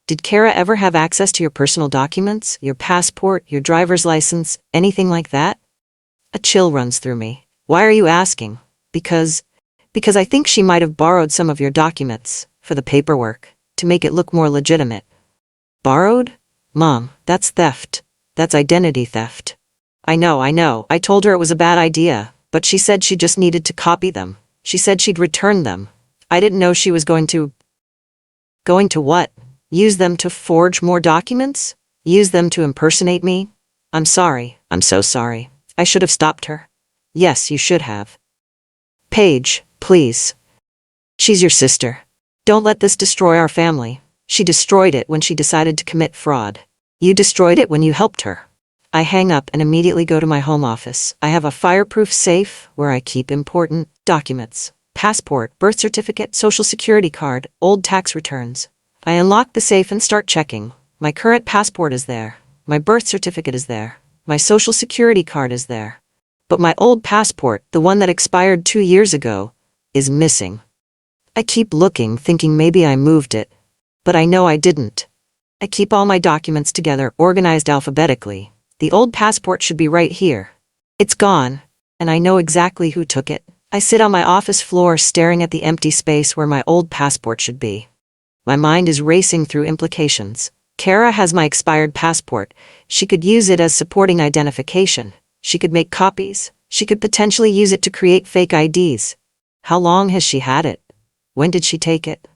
Did Kara ever have access to your personal documents, your passport, your driver's license, anything like that? A chill runs through me. Why are you asking? Because I think she might have borrowed some of your documents, for the paperwork, to make it look more legitimate. Borrowed? Mom, that's theft. That's identity theft. I know. I told her it was a bad idea, but she said she just needed to copy them. She said she'd return them. I didn't know she was going to... Going to what? Use them to forge more documents? Use them to impersonate me? I'm sorry. I'm so sorry. I should have stopped her. Yes, you should have. Paige, please. She's your sister. Don't let this destroy our family. She destroyed it when she decided to commit fraud. You destroyed it when you helped her. I hang up and immediately go to my home office. I have a fireproof safe where I keep important documents. Passport, birth certificate, social security card, old tax returns. I unlock the safe and start checking. My current passport is there. My birth certificate is there. My social security card is there. But my old passport, the one that expired 2 years ago, is missing. I keep looking, thinking maybe I moved it. But I know I didn't. I keep all my documents together, organized alphabetically. The old passport should be right here. It's gone, and I know exactly who took it. I sit on my office floor staring at the empty space where my old passport should be. My mind is racing through implications. Kara has my expired passport. She could use it as supporting identification. She could make copies. She could potentially use it to create fake IDs. How long has she had it? When did she take it?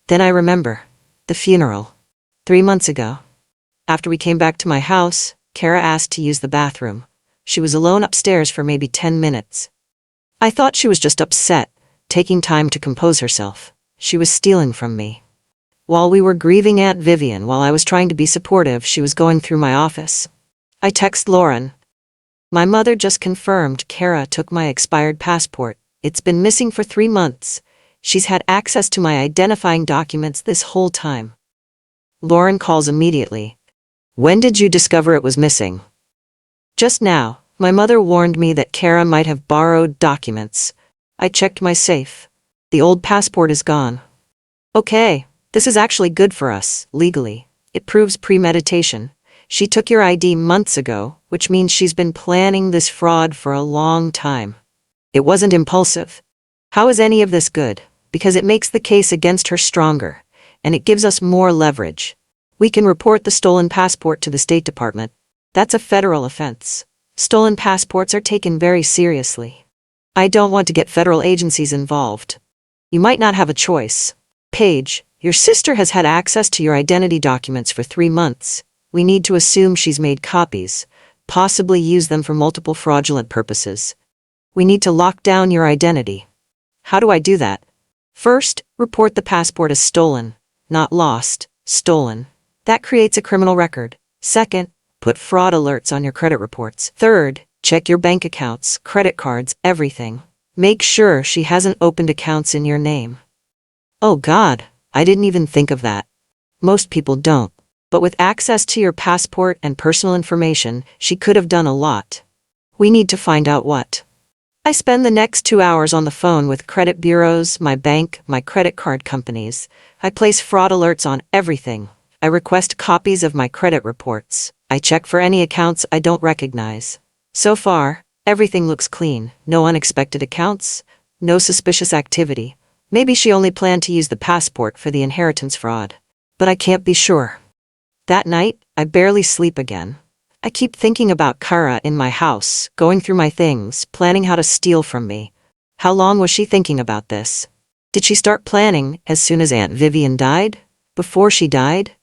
Then I remember. The funeral. 3 months ago. After we came back to my house, Kara asked to use the bathroom. She was alone upstairs for maybe 10 minutes. I thought she was just upset, taking time to compose herself. She was stealing from me. While we were grieving Aunt Vivian, while I was trying to be supportive, she was going through my office. I text Lauren. My mother just confirmed Kara took my expired passport. It's been missing for 3 months. She's had access to my identifying documents this whole time. Lauren calls immediately. When did you discover it was missing? Just now. My mother warned me that Kara might have borrowed documents. I checked my safe. The old passport is gone. Okay. This is actually good for us, legally. It proves premeditation. She took your ID months ago, which means she's been planning this fraud for a long time. It wasn't impulsive. How is any of this good? Because it makes the case against her stronger, and it gives us more leverage. We can report the stolen passport to the State Department. That's a federal offense. Stolen passports are taken very seriously. I don't want to get federal agencies involved. You might not have a choice. Paige, your sister has had access to your identity documents for 3 months. We need to assume she's made copies, possibly used them for multiple fraudulent purposes. We need to lock down your identity. How do I do that? First, report the passport as stolen, not lost, stolen. That creates a criminal record. Second, put fraud alerts on your credit reports. Third, check your bank accounts, credit cards, everything. Make sure she hasn't opened accounts in your name. Oh God, I didn't even think of that. Most people don't. But with access to your passport and personal information, she could have done a lot. We need to find out what. I spend the next 2 hours on the phone with credit bureaus, my bank, my credit card companies. I place fraud alerts on everything. I request copies of my credit reports. I check for any accounts I don't recognize. So far, everything looks clean. No unexpected accounts, no suspicious activity. Maybe she only planned to use the passport for the inheritance fraud. But I can't be sure. That night, I barely sleep again. I keep thinking about Kara in my house, going through my things, planning how to steal from me. How long was she thinking about this? Did she start planning as soon as Aunt Vivian died? Before she died?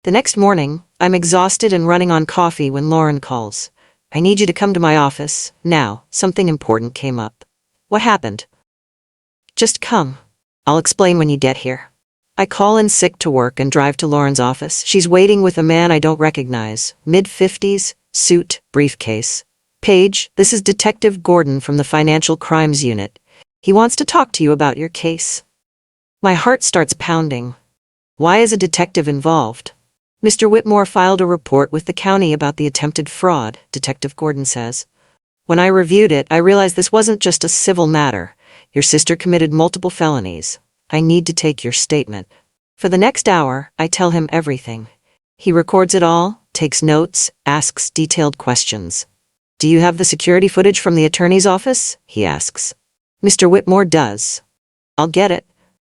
The next morning, I'm exhausted and running on coffee when Lauren calls. I need you to come to my office, now. Something important came up. What happened? Just come. I'll explain when you get here. I call in sick to work and drive to Lauren's office. She's waiting with a man I don't recognize. Mid-50s, suit, briefcase. Paige, this is Detective Gordon from the Financial Crimes Unit. He wants to talk to you about your case. My heart starts pounding. Why is a detective involved? Mr. Whitmore filed a report with the county about the attempted fraud, Detective Gordon says. When I reviewed it, I realized this wasn't just a civil matter. Your sister committed multiple felonies. I need to take your statement. For the next hour, I tell him everything. He records it all, takes notes, asks detailed questions. Do you have the security footage from the attorney's office? He asks. Mr. Whitmore does. I'll get it.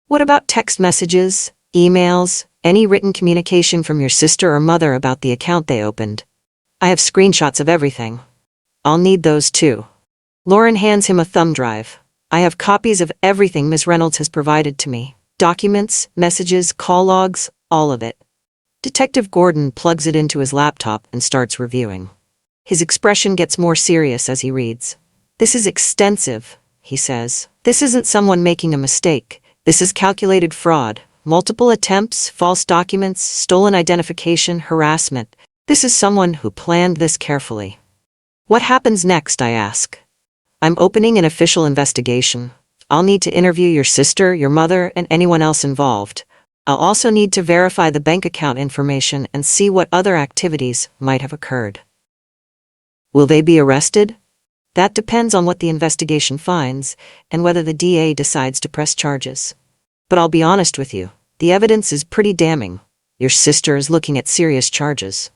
What about text messages, emails, any written communication from your sister or mother about the account they opened? I have screenshots of everything. I'll need those too. Lauren hands him a thumb drive. I have copies of everything Ms. Reynolds has provided to me. Documents, messages, call logs, all of it. Detective Gordon plugs it into his laptop and starts reviewing. His expression gets more serious as he reads. This is extensive, he says. This isn't someone making a mistake. This is calculated fraud. Multiple attempts, false documents, stolen identification, harassment. This is someone who planned this carefully. What happens next, I ask. I'm opening an official investigation. I'll need to interview your sister, your mother, and anyone else involved. I'll also need to verify the bank account information and see what other activities might have occurred. Will they be arrested? That depends on what the investigation finds and whether the DA decides to press charges. But I'll be honest with you, the evidence is pretty damning. Your sister is looking at serious charges.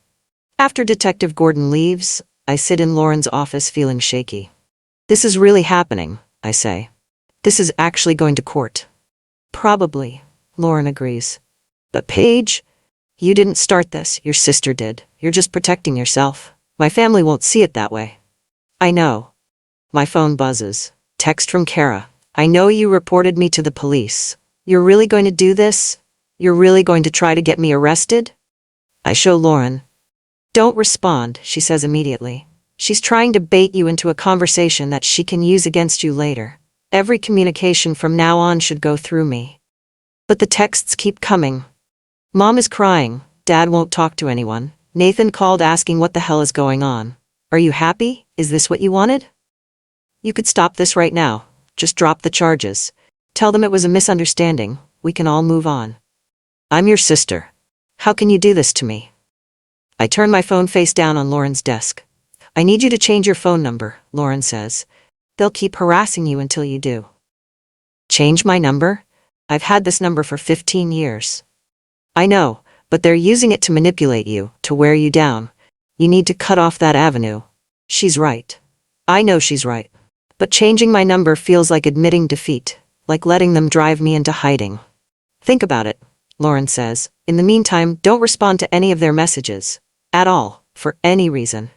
After Detective Gordon leaves, I sit in Lauren's office feeling shaky. This is really happening, I say. This is actually going to court. Probably, Lauren agrees. But Paige, you didn't start this, your sister did. You're just protecting yourself. My family won't see it that way. I know. My phone buzzes. Text from Kara. I know you reported me to the police. You're really going to do this? You're really going to try to get me arrested? I show Lauren. Don't respond, she says immediately. She's trying to bait you into a conversation that she can use against you later. Every communication from now on should go through me. But the texts keep coming. Mom is crying. Dad won't talk to anyone. Nathan called asking what the hell is going on. Are you happy? Is this what you wanted? You could stop this right now. Just drop the charges. Tell them it was a misunderstanding. We can all move on. I'm your sister. How can you do this to me? I turn my phone face down on Lauren's desk. I need you to change your phone number, Lauren says. They'll keep harassing you until you do. Change my number? I've had this number for 15 years. I know, but they're using it to manipulate you, to wear you down. You need to cut off that avenue. She's right. I know she's right. But changing my number feels like admitting defeat, like letting them drive me into hiding. Think about it, Lauren says. In the meantime, don't respond to any of their messages. At all, for any reason.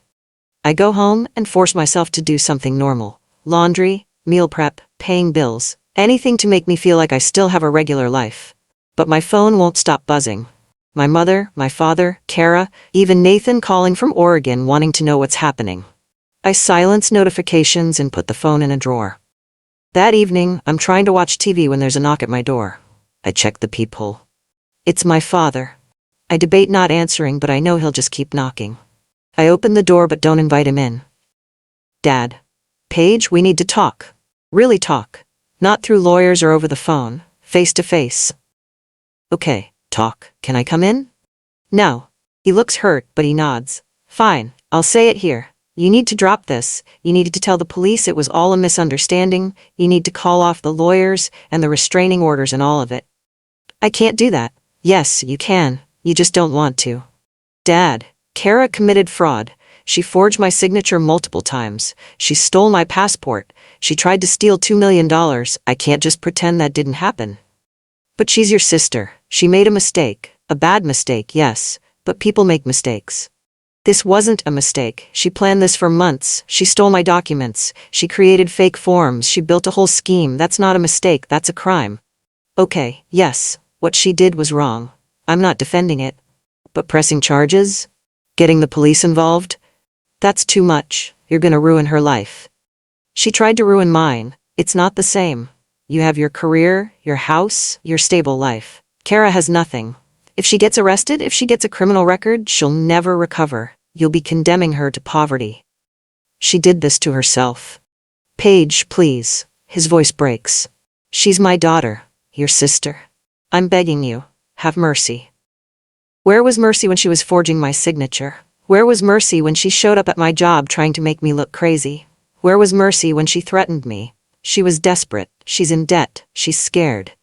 I go home and force myself to do something normal. Laundry, meal prep, paying bills, anything to make me feel like I still have a regular life. But my phone won't stop buzzing. My mother, my father, Kara, even Nathan calling from Oregon wanting to know what's happening. I silence notifications and put the phone in a drawer. That evening, I'm trying to watch TV when there's a knock at my door. I check the peephole. It's my father. I debate not answering, but I know he'll just keep knocking. I open the door but don't invite him in. Dad. Paige, we need to talk. Really talk. Not through lawyers or over the phone. Face to face. Okay, talk. Can I come in? No. He looks hurt, but he nods. Fine, I'll say it here. You need to drop this. You needed to tell the police it was all a misunderstanding. You need to call off the lawyers and the restraining orders and all of it. I can't do that. Yes, you can. You just don't want to. Dad, Kara committed fraud. She forged my signature multiple times. She stole my passport. She tried to steal $2 million. I can't just pretend that didn't happen. But she's your sister. She made a mistake. A bad mistake, yes. But people make mistakes. This wasn't a mistake. She planned this for months. She stole my documents. She created fake forms. She built a whole scheme. That's not a mistake. That's a crime. Okay, yes, what she did was wrong. I'm not defending it. But pressing charges? Getting the police involved? That's too much. You're gonna ruin her life. She tried to ruin mine. It's not the same. You have your career, your house, your stable life. Kara has nothing. If she gets arrested, if she gets a criminal record, she'll never recover. You'll be condemning her to poverty. She did this to herself. Paige, please. His voice breaks. She's my daughter, your sister. I'm begging you, have mercy. Where was Mercy when she was forging my signature? Where was Mercy when she showed up at my job trying to make me look crazy? Where was Mercy when she threatened me? She was desperate. She's in debt. She's scared.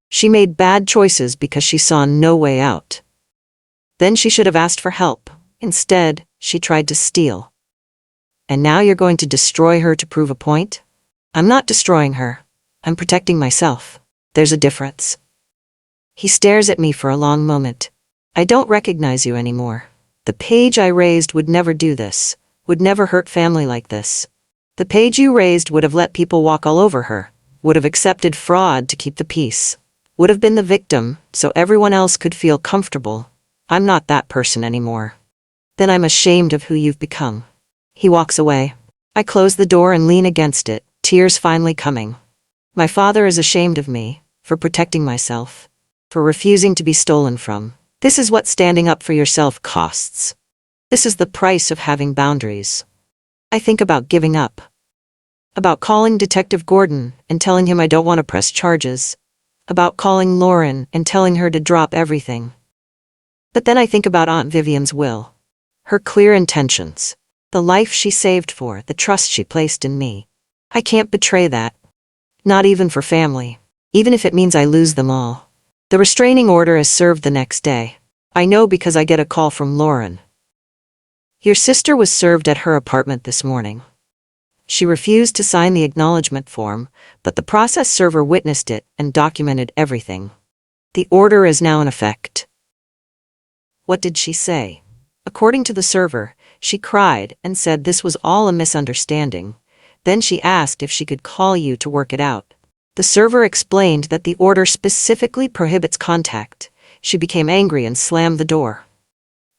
She made bad choices because she saw no way out. Then she should have asked for help. Instead, she tried to steal. And now you're going to destroy her to prove a point? I'm not destroying her. I'm protecting myself. There's a difference. He stares at me for a long moment. I don't recognize you anymore. The Paige I raised would never do this, would never hurt family like this. The Paige you raised would have let people walk all over her, would have accepted fraud to keep the peace. Would have been the victim, so everyone else could feel comfortable. I'm not that person anymore. Then I'm ashamed of who you've become. He walks away. I close the door and lean against it, tears finally coming. My father is ashamed of me, for protecting myself, for refusing to be stolen from. This is what standing up for yourself costs. This is the price of having boundaries. I think about giving up. About calling Detective Gordon and telling him I don't want to press charges. About calling Lauren and telling her to drop everything. But then I think about Aunt Vivian's will. Her clear intentions. The life she saved for, the trust she placed in me. I can't betray that. Not even for family. Even if it means I lose them all. The restraining order is served the next day. I know because I get a call from Lauren. Your sister was served at her apartment this morning. She refused to sign the acknowledgement form, but the process server witnessed it and documented everything. The order is now in effect. What did she say? According to the server, she cried and said this was all a misunderstanding. Then she asked if she could call you to work it out. The server explained that the order specifically prohibits contact. She became angry and slammed the door.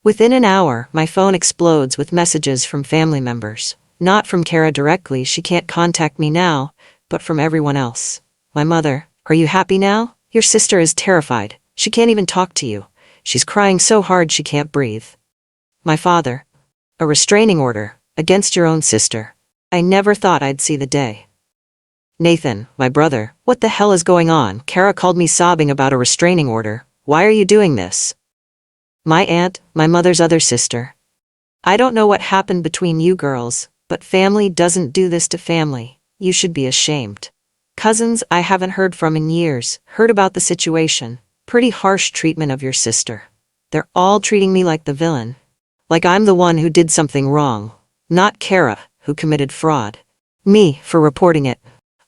Within an hour, my phone explodes with messages from family members. Not from Kara directly, she can't contact me now, but from everyone else. My mother, are you happy now? Your sister is terrified. She can't even talk to you. She's crying so hard she can't breathe. My father, a restraining order, against your own sister. I never thought I'd see the day. Nathan, my brother, what the hell is going on? Kara called me sobbing about a restraining order. Why are you doing this? My aunt, my mother's other sister. I don't know what happened between you girls, but family doesn't do this to family. You should be ashamed. Cousins I haven't heard from in years, heard about the situation. Pretty harsh treatment of your sister. They're all treating me like the villain. Like I'm the one who did something wrong. Not Kara, who committed fraud. Me, for reporting it.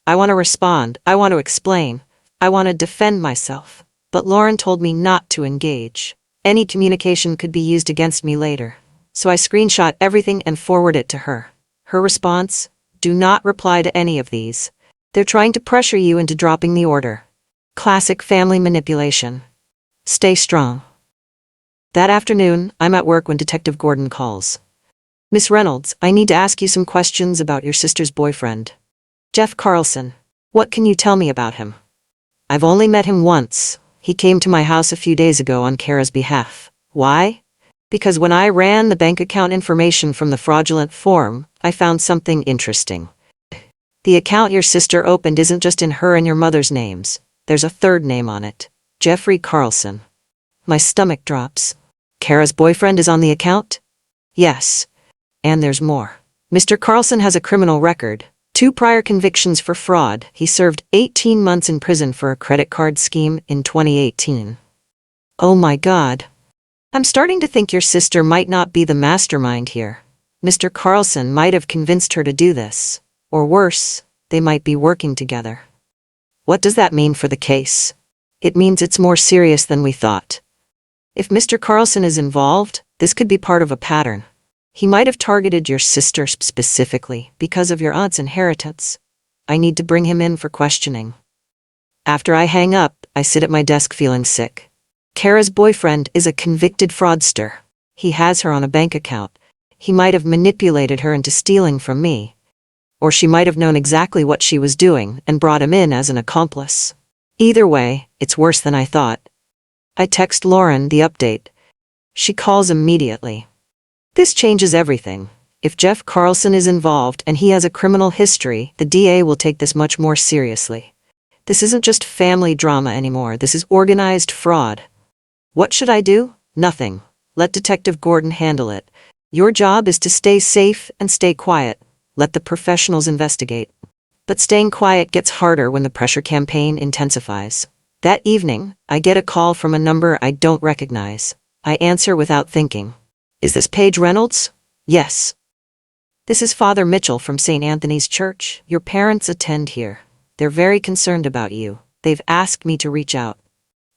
I want to respond, I want to explain. I want to defend myself. But Lauren told me not to engage. Any communication could be used against me later. So I screenshot everything and forward it to her. Her response? Do not reply to any of these. They're trying to pressure you into dropping the order. Classic family manipulation. Stay strong. That afternoon, I'm at work when Detective Gordon calls. Miss Reynolds, I need to ask you some questions about your sister's boyfriend. Jeff Carlson. What can you tell me about him? I've only met him once. He came to my house a few days ago on Kara's behalf. Why? Because when I ran the bank account information from the fraudulent form, I found something interesting. The account your sister opened isn't just in her and your mother's names. There's a third name on it. Jeffrey Carlson. My stomach drops. Kara's boyfriend is on the account? Yes. And there's more. Mr. Carlson has a criminal record. 2 prior convictions for fraud. He served 18 months in prison for a credit card scheme in 2018. Oh my God. I'm starting to think your sister might not be the mastermind here. Mr. Carlson might have convinced her to do this. Or worse, they might be working together. What does that mean for the case? It means it's more serious than we thought. If Mr. Carlson is involved, this could be part of a pattern. He might have targeted your sister specifically because of your aunt's inheritance. I need to bring him in for questioning. After I hang up, I sit at my desk feeling sick. Kara's boyfriend is a convicted fraudster. He has her on a bank account. He might have manipulated her into stealing from me. Or she might have known exactly what she was doing and brought him in as an accomplice. Either way, it's worse than I thought. I text Lauren the update. She calls immediately. This changes everything. If Jeff Carlson is involved and he has a criminal history, the DA will take this much more seriously. This isn't just family drama anymore, this is organized fraud. What should I do? Nothing. Let Detective Gordon handle it. Your job is to stay safe and stay quiet. Let the professionals investigate. But staying quiet gets harder when the pressure campaign intensifies. That evening, I get a call from a number I don't recognize. I answer without thinking. Is this Paige Reynolds? Yes. This is Father Mitchell from St. Anthony's Church. Your parents attend here. They're very concerned about you. They've asked me to reach out.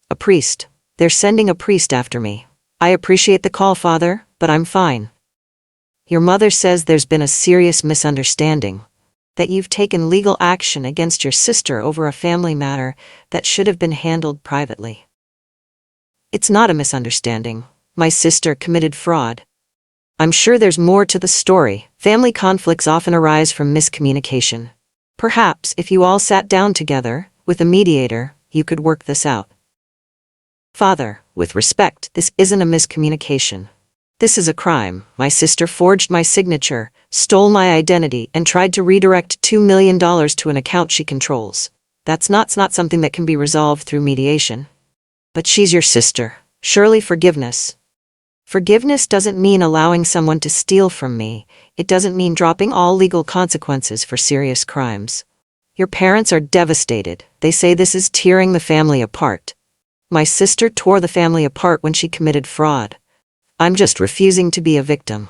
A priest. They're sending a priest after me. I appreciate the call, Father, but I'm fine. Your mother says there's been a serious misunderstanding. That you've taken legal action against your sister over a family matter that should have been handled privately. It's not a misunderstanding. My sister committed fraud. I'm sure there's more to the story. Family conflicts often arise from miscommunication. Perhaps if you all sat down together, with a mediator, you could work this out. Father, with respect, this isn't a miscommunication. This is a crime. My sister forged my signature, stole my identity, and tried to redirect $2 million to an account she controls. That's not something that can be resolved through mediation. But she's your sister. Surely forgiveness. Forgiveness doesn't mean allowing someone to steal from me. It doesn't mean dropping all legal consequences for serious crimes. Your parents are devastated. They say this is tearing the family apart. My sister tore the family apart when she committed fraud. I'm just refusing to be a victim.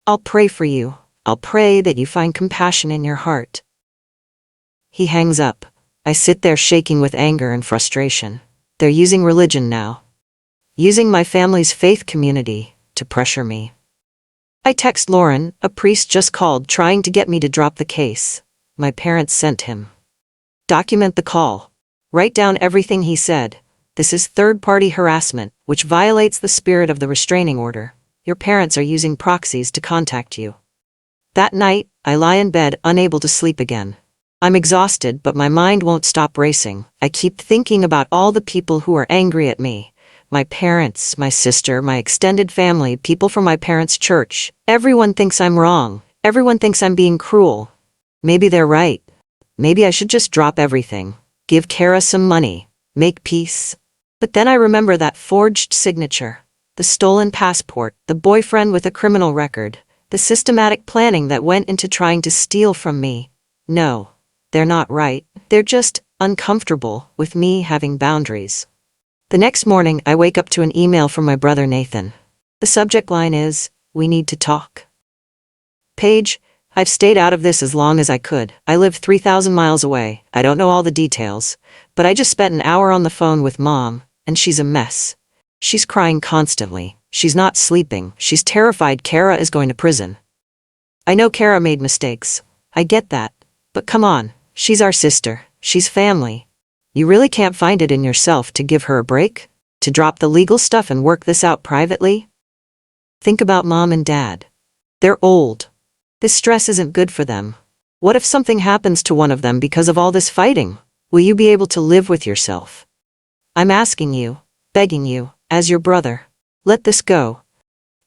I'll pray for you. I'll pray that you find compassion in your heart. He hangs up. I sit there shaking with anger and frustration. They're using religion now. Using my family's faith community to pressure me. I text Lauren, a priest just called trying to get me to drop the case. My parents sent him. Document the call. Write down everything he said. This is third-party harassment, which violates the spirit of the restraining order. Your parents are using proxies to contact you. That night, I lie in bed, unable to sleep again. I'm exhausted, but my mind won't stop racing. I keep thinking about all the people who are angry at me. My parents, my sister, my extended family, people from my parents' church. Everyone thinks I'm wrong. Everyone thinks I'm being cruel. Maybe they're right. Maybe I should just drop everything. Give Kara some money. Make peace. But then I remember that forged signature. The stolen passport. The boyfriend with a criminal record. The systematic planning that went into trying to steal from me. No, they're not right. They're just uncomfortable with me having boundaries. The next morning, I wake up to an email from my brother Nathan. The subject line is, "We need to talk." Paige, I've stayed out of this as long as I could. I live 3,000 miles away. I don't know all the details, but I just spent an hour on the phone with Mom, and she's a mess. She's crying constantly. She's not sleeping. She's terrified Kara is going to prison. I know Kara made mistakes. I get that. But come on, she's our sister. She's family. You really can't find it in yourself to give her a break? To drop the legal stuff and work this out privately? Think about Mom and Dad. They're old. This stress isn't good for them. What if something happens to one of them because of all this fighting? Will you be able to live with yourself? I'm asking you, begging you, as your brother. Let this go.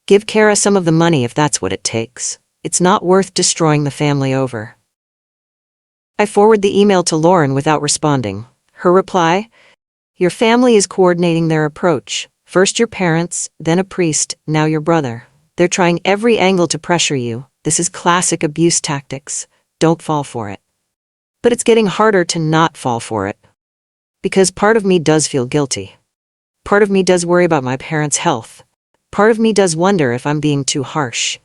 Give Kara some of the money if that's what it takes. It's not worth destroying the family over. I forward the email to Lauren without responding. Her reply? Your family is coordinating their approach. First your parents, then a priest, now your brother. They're trying every angle to pressure you. This is classic abuse tactics. Don't fall for it. But it's getting harder to not fall for it. Because part of me does feel guilty. Part of me does worry about my parents' health. Part of me does wonder if I'm being too harsh.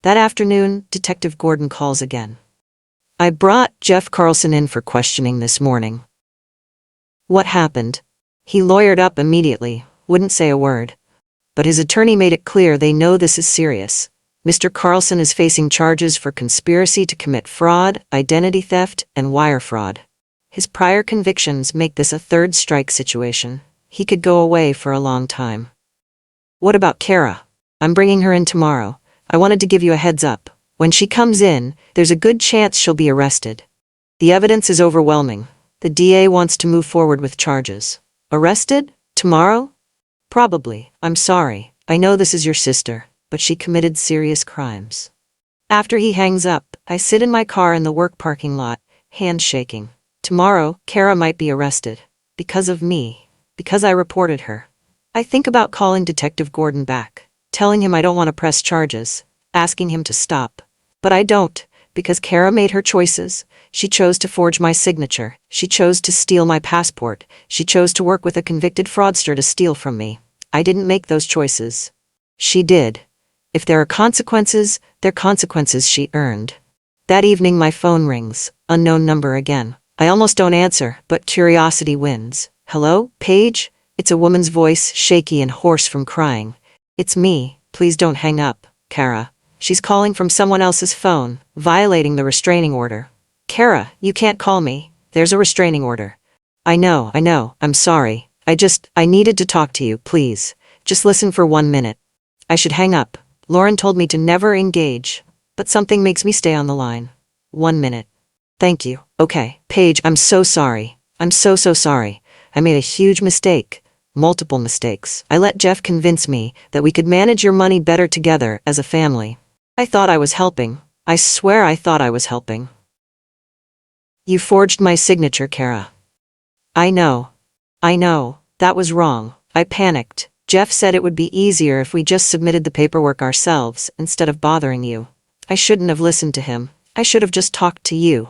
That afternoon, Detective Gordon calls again. I brought Jeff Carlson in for questioning this morning. What happened? He lawyered up immediately, wouldn't say a word. But his attorney made it clear they know this is serious. Mr. Carlson is facing charges for conspiracy to commit fraud, identity theft, and wire fraud. His prior convictions make this a third strike situation. He could go away for a long time. What about Kara? I'm bringing her in tomorrow. I wanted to give you a heads up. When she comes in, there's a good chance she'll be arrested. The evidence is overwhelming. The DA wants to move forward with charges. Arrested? Tomorrow? Probably. I'm sorry. I know this is your sister, but she committed serious crimes. After he hangs up, I sit in my car in the work parking lot, hands shaking. Tomorrow, Kara might be arrested. Because of me. Because I reported her. I think about calling Detective Gordon back, telling him I don't want to press charges, asking him to stop. But I don't, because Kara made her choices. She chose to forge my signature. She chose to steal my passport. She chose to work with a convicted fraudster to steal from me. I didn't make those choices. She did. If there are consequences, they're consequences she earned. That evening my phone rings, unknown number again. I almost don't answer, but curiosity wins. Hello, Paige? It's a woman's voice, shaky and hoarse from crying. It's me, please don't hang up, Kara. She's calling from someone else's phone, violating the restraining order. Kara, you can't call me. There's a restraining order. I know, I'm sorry. I needed to talk to you, please. Just listen for 1 minute. I should hang up. Lauren told me to never engage, but something makes me stay on the line. 1 minute. Thank you. Okay, Paige, I'm so sorry. I'm so sorry. I made a huge mistake. Multiple mistakes. I let Jeff convince me that we could manage your money better together as a family. I thought I was helping. I swear I thought I was helping. You forged my signature, Kara. I know. That was wrong. I panicked. Jeff said it would be easier if we just submitted the paperwork ourselves instead of bothering you. I shouldn't have listened to him. I should have just talked to you.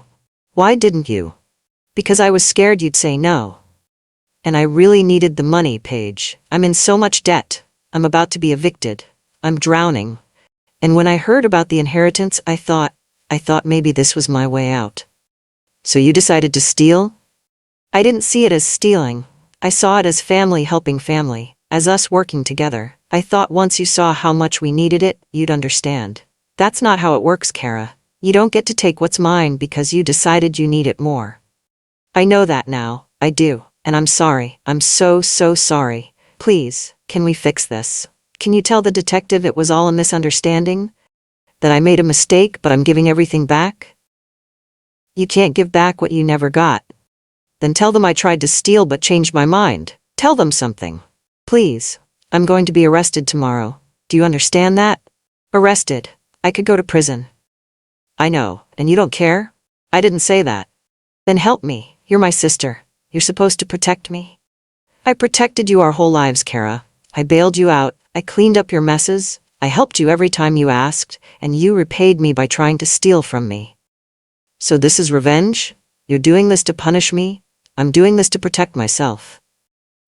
Why didn't you? Because I was scared you'd say no. And I really needed the money, Paige. I'm in so much debt. I'm about to be evicted. I'm drowning. And when I heard about the inheritance, I thought maybe this was my way out. So you decided to steal? I didn't see it as stealing. I saw it as family helping family, as us working together. I thought once you saw how much we needed it, you'd understand. That's not how it works, Kara. You don't get to take what's mine because you decided you need it more. I know that now. I do. And I'm sorry. I'm so sorry. Please, can we fix this? Can you tell the detective it was all a misunderstanding? That I made a mistake, but I'm giving everything back? You can't give back what you never got. Then tell them I tried to steal but changed my mind. Tell them something. Please. I'm going to be arrested tomorrow. Do you understand that? Arrested. I could go to prison. I know, and you don't care? I didn't say that. Then help me. You're my sister. You're supposed to protect me. I protected you our whole lives, Kara. I bailed you out. I cleaned up your messes. I helped you every time you asked, and you repaid me by trying to steal from me. So this is revenge? You're doing this to punish me? I'm doing this to protect myself.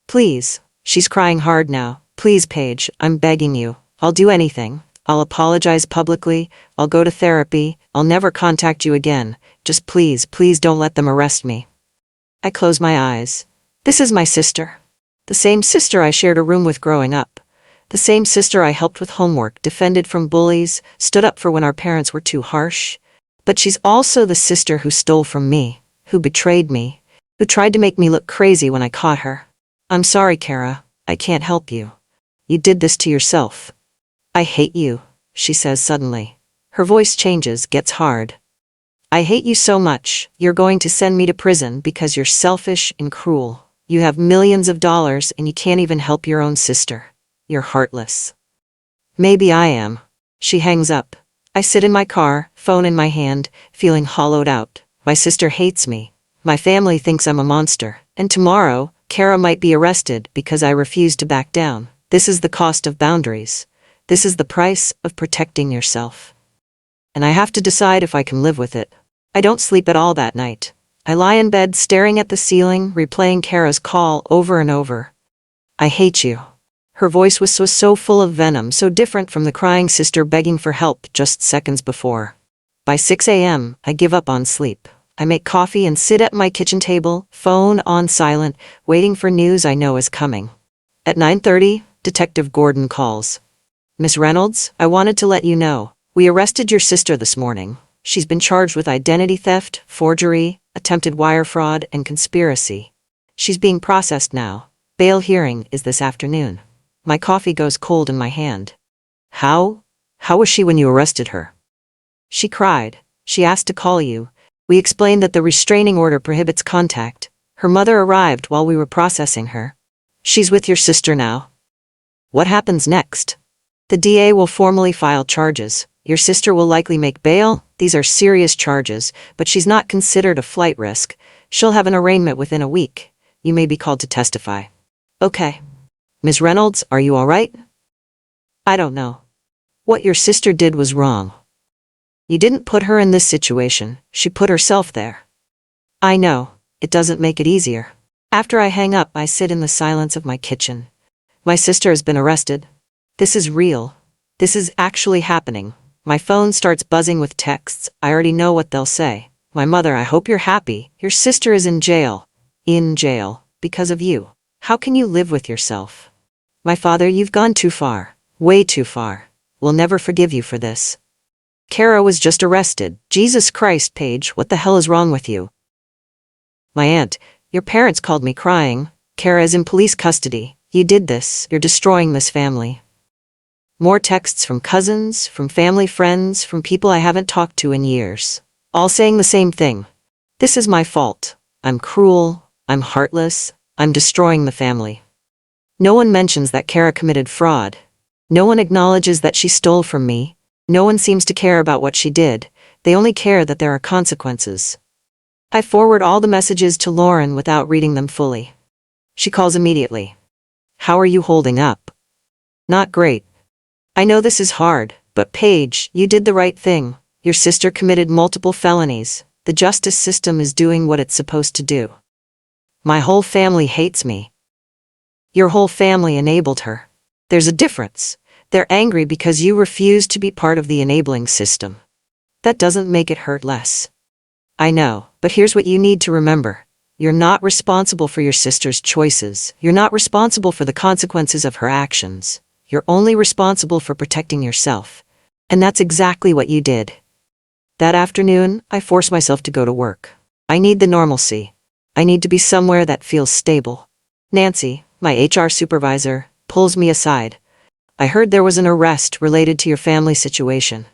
Please. She's crying hard now. Please, Paige, I'm begging you. I'll do anything. I'll apologize publicly. I'll go to therapy. I'll never contact you again. Just please don't let them arrest me. I close my eyes. This is my sister. The same sister I shared a room with growing up. The same sister I helped with homework, defended from bullies, stood up for when our parents were too harsh. But she's also the sister who stole from me, who betrayed me, who tried to make me look crazy when I caught her. I'm sorry, Kara. I can't help you. You did this to yourself. I hate you, she says suddenly. Her voice changes, gets hard. I hate you so much. You're going to send me to prison because you're selfish and cruel. You have millions of dollars and you can't even help your own sister. You're heartless. Maybe I am. She hangs up. I sit in my car, phone in my hand, feeling hollowed out. My sister hates me. My family thinks I'm a monster. And tomorrow, Kara might be arrested because I refuse to back down. This is the cost of boundaries. This is the price of protecting yourself. And I have to decide if I can live with it. I don't sleep at all that night. I lie in bed staring at the ceiling, replaying Kara's call over and over. I hate you. Her voice was so full of venom, so different from the crying sister begging for help just seconds before. By 6 a.m., I give up on sleep. I make coffee and sit at my kitchen table, phone on silent, waiting for news I know is coming. At 9:30, Detective Gordon calls. Miss Reynolds, I wanted to let you know. We arrested your sister this morning. She's been charged with identity theft, forgery, attempted wire fraud, and conspiracy. She's being processed now. Bail hearing is this afternoon. My coffee goes cold in my hand. How? How was she when you arrested her? She cried. She asked to call you. We explained that the restraining order prohibits contact. Her mother arrived while we were processing her. She's with your sister now. What happens next? The DA will formally file charges. Your sister will likely make bail. These are serious charges, but she's not considered a flight risk. She'll have an arraignment within a week. You may be called to testify. Okay. Ms. Reynolds, are you all right? I don't know. What your sister did was wrong. You didn't put her in this situation. She put herself there. I know. It doesn't make it easier. After I hang up, I sit in the silence of my kitchen. My sister has been arrested. This is real. This is actually happening. My phone starts buzzing with texts. I already know what they'll say. My mother, I hope you're happy. Your sister is in jail. In jail. Because of you. How can you live with yourself? My father, you've gone too far. Way too far. We'll never forgive you for this. Kara was just arrested. Jesus Christ, Paige, what the hell is wrong with you? My aunt, your parents called me crying. Kara is in police custody. You did this. You're destroying this family. More texts from cousins, from family friends, from people I haven't talked to in years. All saying the same thing. This is my fault. I'm cruel. I'm heartless. I'm destroying the family. No one mentions that Kara committed fraud. No one acknowledges that she stole from me. No one seems to care about what she did. They only care that there are consequences. I forward all the messages to Lauren without reading them fully. She calls immediately. How are you holding up? Not great. I know this is hard, but Paige, you did the right thing. Your sister committed multiple felonies. The justice system is doing what it's supposed to do. My whole family hates me. Your whole family enabled her. There's a difference. They're angry because you refused to be part of the enabling system. That doesn't make it hurt less. I know, but here's what you need to remember. You're not responsible for your sister's choices. You're not responsible for the consequences of her actions. You're only responsible for protecting yourself. And that's exactly what you did. That afternoon, I forced myself to go to work. I need the normalcy. I need to be somewhere that feels stable. Nancy, my HR supervisor, pulls me aside. I heard there was an arrest related to your family situation.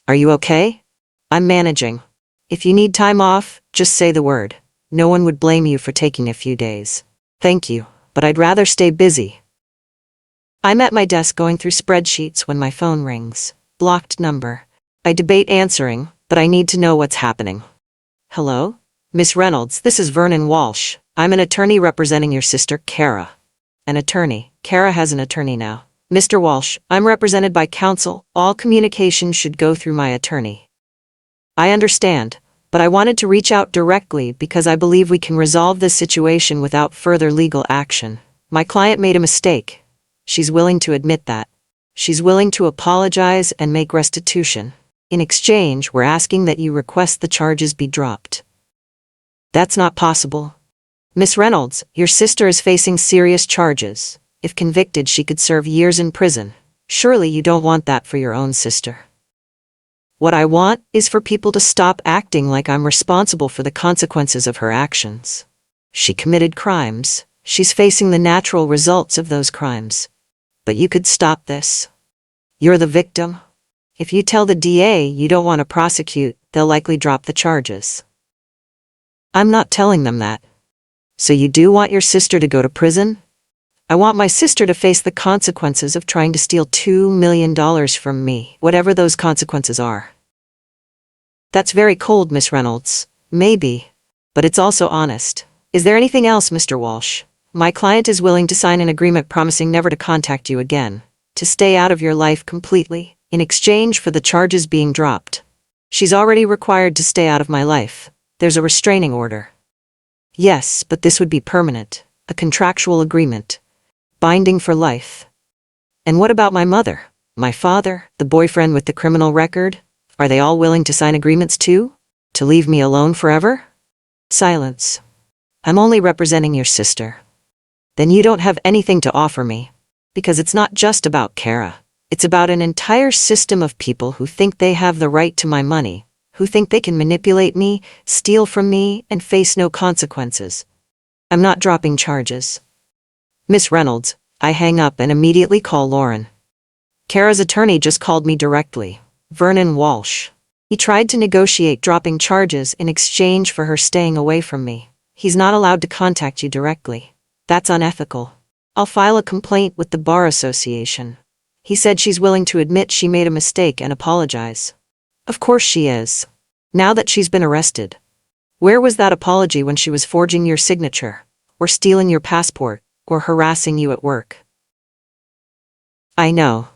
Are you okay? I'm managing. If you need time off, just say the word. No one would blame you for taking a few days. Thank you, but I'd rather stay busy. I'm at my desk going through spreadsheets when my phone rings. Blocked number. I debate answering, but I need to know what's happening. Hello? Miss Reynolds, this is Vernon Walsh. I'm an attorney representing your sister, Kara. An attorney. Kara has an attorney now. Mr. Walsh, I'm represented by counsel. All communication should go through my attorney. I understand, but I wanted to reach out directly because I believe we can resolve this situation without further legal action. My client made a mistake. She's willing to admit that. She's willing to apologize and make restitution. In exchange, we're asking that you request the charges be dropped. That's not possible. Miss Reynolds, your sister is facing serious charges. If convicted, she could serve years in prison. Surely you don't want that for your own sister. What I want is for people to stop acting like I'm responsible for the consequences of her actions. She committed crimes. She's facing the natural results of those crimes. But you could stop this. You're the victim. If you tell the DA you don't want to prosecute, they'll likely drop the charges. I'm not telling them that. So you do want your sister to go to prison? I want my sister to face the consequences of trying to steal $2 million from me, whatever those consequences are. That's very cold, Miss Reynolds. Maybe. But it's also honest. Is there anything else, Mr. Walsh? My client is willing to sign an agreement promising never to contact you again, to stay out of your life completely, in exchange for the charges being dropped. She's already required to stay out of my life. There's a restraining order. Yes, but this would be permanent, a contractual agreement, binding for life. And what about my mother, my father, the boyfriend with the criminal record? Are they all willing to sign agreements too? To leave me alone forever? Silence. I'm only representing your sister. Then you don't have anything to offer me. Because it's not just about Kara. It's about an entire system of people who think they have the right to my money, who think they can manipulate me, steal from me, and face no consequences. I'm not dropping charges. Miss Reynolds, I hang up and immediately call Lauren. Kara's attorney just called me directly, Vernon Walsh. He tried to negotiate dropping charges in exchange for her staying away from me. He's not allowed to contact you directly. That's unethical. I'll file a complaint with the Bar Association. He said she's willing to admit she made a mistake and apologize. Of course she is. Now that she's been arrested. Where was that apology when she was forging your signature, or stealing your passport, or harassing you at work? I know.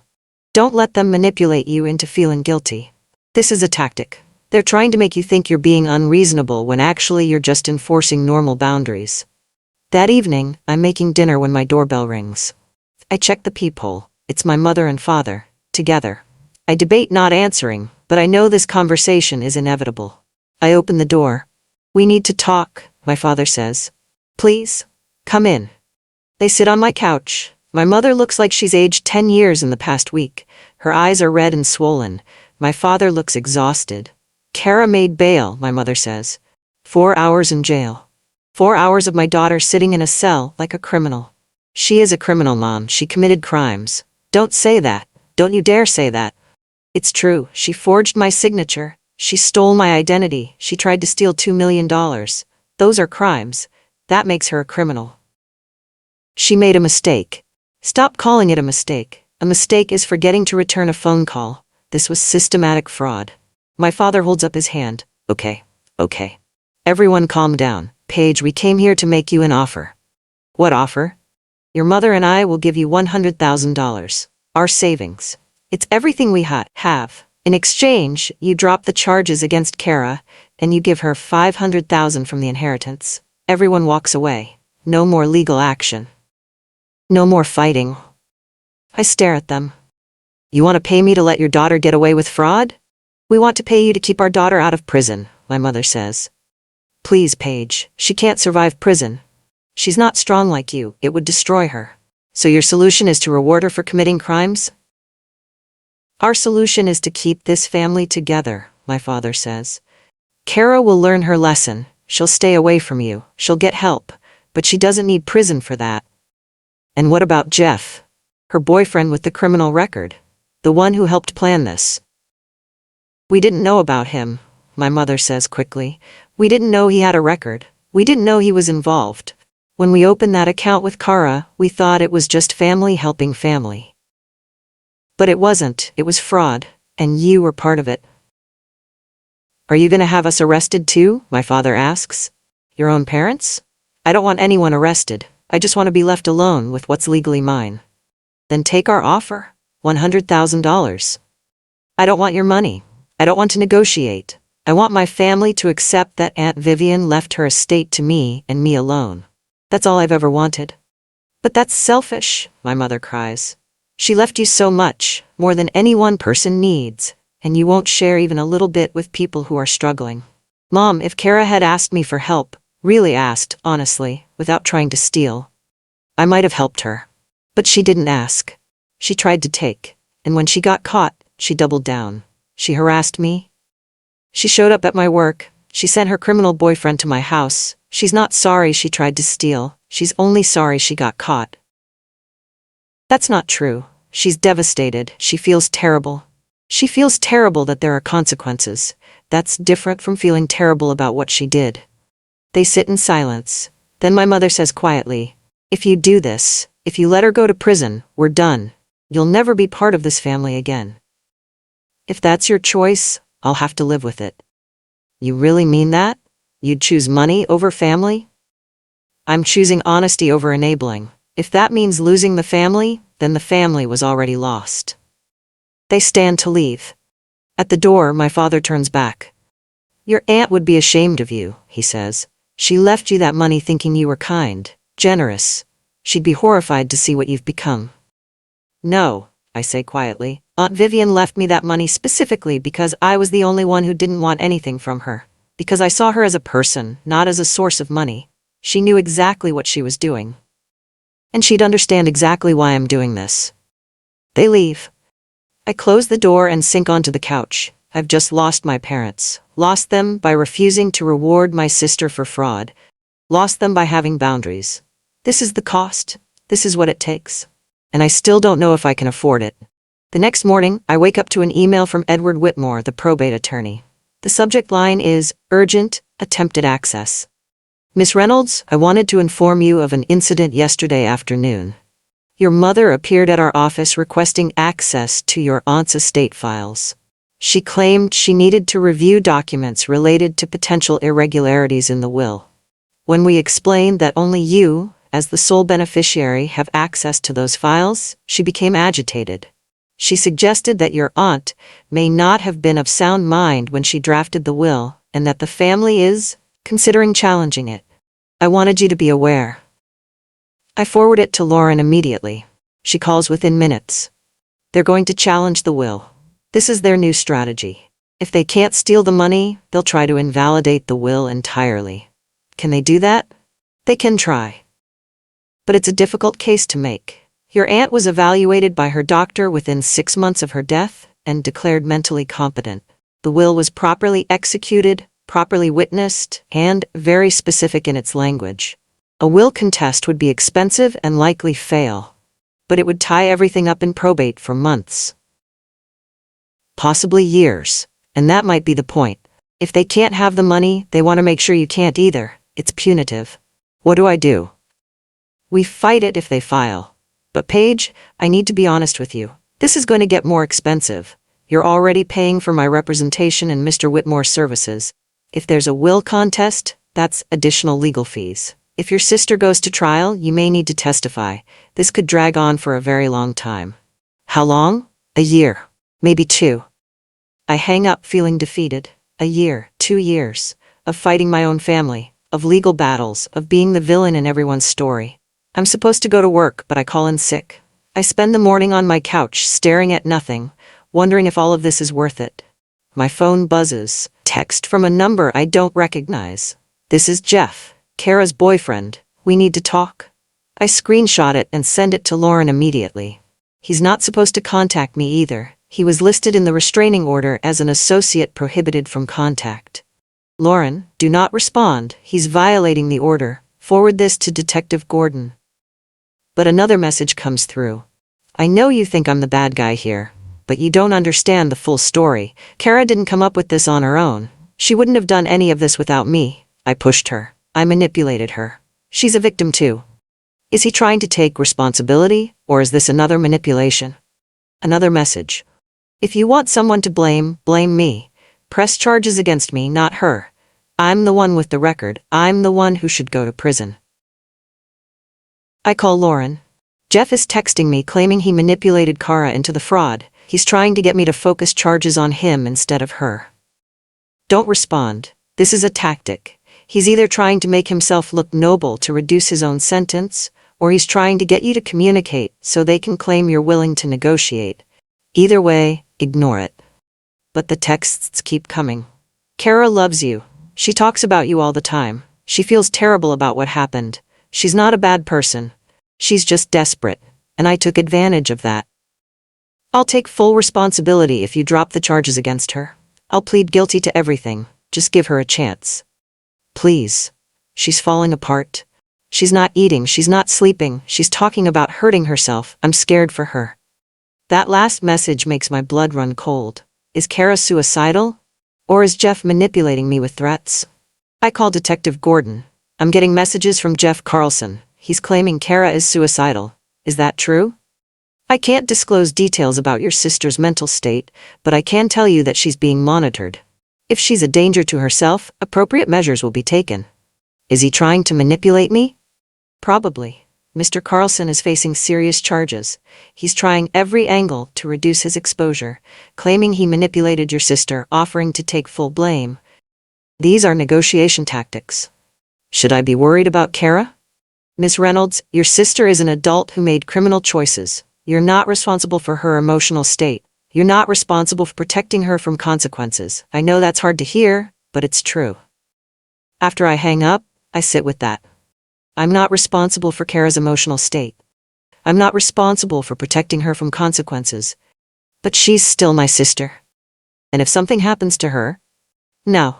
Don't let them manipulate you into feeling guilty. This is a tactic. They're trying to make you think you're being unreasonable when actually you're just enforcing normal boundaries. That evening, I'm making dinner when my doorbell rings. I check the peephole. It's my mother and father, together. I debate not answering, but I know this conversation is inevitable. I open the door. We need to talk, my father says. Please, come in. They sit on my couch. My mother looks like she's aged 10 years in the past week. Her eyes are red and swollen. My father looks exhausted. Kara made bail, my mother says. 4 hours in jail. 4 hours of my daughter sitting in a cell like a criminal. She is a criminal, Mom. She committed crimes. Don't say that. Don't you dare say that. It's true. She forged my signature. She stole my identity. She tried to steal $2 million. Those are crimes. That makes her a criminal. She made a mistake. Stop calling it a mistake. A mistake is forgetting to return a phone call. This was systematic fraud. My father holds up his hand. Okay. Everyone calm down. Paige, we came here to make you an offer. What offer? Your mother and I will give you $100,000. Our savings. It's everything we have. In exchange, you drop the charges against Kara, and you give her $500,000 from the inheritance. Everyone walks away. No more legal action. No more fighting. I stare at them. You want to pay me to let your daughter get away with fraud? We want to pay you to keep our daughter out of prison, my mother says. Please, Paige, she can't survive prison. She's not strong like you, it would destroy her. So your solution is to reward her for committing crimes? Our solution is to keep this family together, my father says. Kara will learn her lesson. She'll stay away from you. She'll get help. But she doesn't need prison for that. And what about Jeff? Her boyfriend with the criminal record. The one who helped plan this. We didn't know about him, my mother says quickly. We didn't know he had a record. We didn't know he was involved. When we opened that account with Kara, we thought it was just family helping family. But it wasn't. It was fraud, and you were part of it. Are you going to have us arrested too? My father asks. Your own parents? I don't want anyone arrested. I just want to be left alone with what's legally mine. Then take our offer. $100,000. I don't want your money. I don't want to negotiate. I want my family to accept that Aunt Vivian left her estate to me and me alone. That's all I've ever wanted. But that's selfish, my mother cries. She left you so much, more than any one person needs, and you won't share even a little bit with people who are struggling. Mom, if Kara had asked me for help, really asked, honestly, without trying to steal, I might have helped her. But she didn't ask. She tried to take, and when she got caught, she doubled down. She harassed me. She showed up at my work. She sent her criminal boyfriend to my house. She's not sorry she tried to steal. She's only sorry she got caught. That's not true. She's devastated. She feels terrible. She feels terrible that there are consequences. That's different from feeling terrible about what she did. They sit in silence. Then my mother says quietly, if you do this, if you let her go to prison, we're done. You'll never be part of this family again. If that's your choice, I'll have to live with it. You really mean that? You'd choose money over family? I'm choosing honesty over enabling. If that means losing the family, then the family was already lost. They stand to leave. At the door, my father turns back. Your aunt would be ashamed of you, he says. She left you that money thinking you were kind, generous. She'd be horrified to see what you've become. No, I say quietly. Aunt Vivian left me that money specifically because I was the only one who didn't want anything from her. Because I saw her as a person, not as a source of money. She knew exactly what she was doing. And she'd understand exactly why I'm doing this. They leave. I close the door and sink onto the couch. I've just lost my parents. Lost them by refusing to reward my sister for fraud. Lost them by having boundaries. This is the cost. This is what it takes. And I still don't know if I can afford it. The next morning, I wake up to an email from Edward Whitmore, the probate attorney. The subject line is, Urgent, Attempted Access. Miss Reynolds, I wanted to inform you of an incident yesterday afternoon. Your mother appeared at our office requesting access to your aunt's estate files. She claimed she needed to review documents related to potential irregularities in the will. When we explained that only you, as the sole beneficiary, have access to those files, she became agitated. She suggested that your aunt may not have been of sound mind when she drafted the will, and that the family is considering challenging it. I wanted you to be aware. I forward it to Lauren immediately. She calls within minutes. They're going to challenge the will. This is their new strategy. If they can't steal the money, they'll try to invalidate the will entirely. Can they do that? They can try. But it's a difficult case to make. Your aunt was evaluated by her doctor within 6 months of her death and declared mentally competent. The will was properly executed, properly witnessed, and very specific in its language. A will contest would be expensive and likely fail, but it would tie everything up in probate for months. Possibly years, and that might be the point. If they can't have the money, they want to make sure you can't either. It's punitive. What do? We fight it if they file. But Paige, I need to be honest with you. This is going to get more expensive. You're already paying for my representation and Mr. Whitmore's services. If there's a will contest, that's additional legal fees. If your sister goes to trial, you may need to testify. This could drag on for a very long time. How long? A year. Maybe 2. I hang up feeling defeated. A year, 2 years, of fighting my own family, of legal battles, of being the villain in everyone's story. I'm supposed to go to work, but I call in sick. I spend the morning on my couch, staring at nothing, wondering if all of this is worth it. My phone buzzes. Text from a number I don't recognize. This is Jeff, Kara's boyfriend. We need to talk. I screenshot it and send it to Lauren immediately. He's not supposed to contact me either. He was listed in the restraining order as an associate prohibited from contact. Lauren, do not respond. He's violating the order. Forward this to Detective Gordon. But another message comes through. I know you think I'm the bad guy here, but you don't understand the full story. Kara didn't come up with this on her own. She wouldn't have done any of this without me. I pushed her. I manipulated her. She's a victim too. Is he trying to take responsibility, or is this another manipulation? Another message. If you want someone to blame, blame me. Press charges against me, not her. I'm the one with the record. I'm the one who should go to prison. I call Lauren. Jeff is texting me claiming he manipulated Kara into the fraud. He's trying to get me to focus charges on him instead of her. Don't respond. This is a tactic. He's either trying to make himself look noble to reduce his own sentence, or he's trying to get you to communicate so they can claim you're willing to negotiate. Either way, ignore it. But the texts keep coming. Kara loves you. She talks about you all the time. She feels terrible about what happened. She's not a bad person. She's just desperate, and I took advantage of that. I'll take full responsibility if you drop the charges against her. I'll plead guilty to everything. Just give her a chance. Please. She's falling apart. She's not eating, she's not sleeping, she's talking about hurting herself. I'm scared for her. That last message makes my blood run cold. Is Kara suicidal? Or is Jeff manipulating me with threats? I call Detective Gordon. I'm getting messages from Jeff Carlson. He's claiming Kara is suicidal. Is that true? I can't disclose details about your sister's mental state, but I can tell you that she's being monitored. If she's a danger to herself, appropriate measures will be taken. Is he trying to manipulate me? Probably. Mr. Carlson is facing serious charges. He's trying every angle to reduce his exposure, claiming he manipulated your sister, offering to take full blame. These are negotiation tactics. Should I be worried about Kara? Miss Reynolds, your sister is an adult who made criminal choices. You're not responsible for her emotional state. You're not responsible for protecting her from consequences. I know that's hard to hear, but it's true. After I hang up, I sit with that. I'm not responsible for Kara's emotional state. I'm not responsible for protecting her from consequences. But she's still my sister. And if something happens to her, no.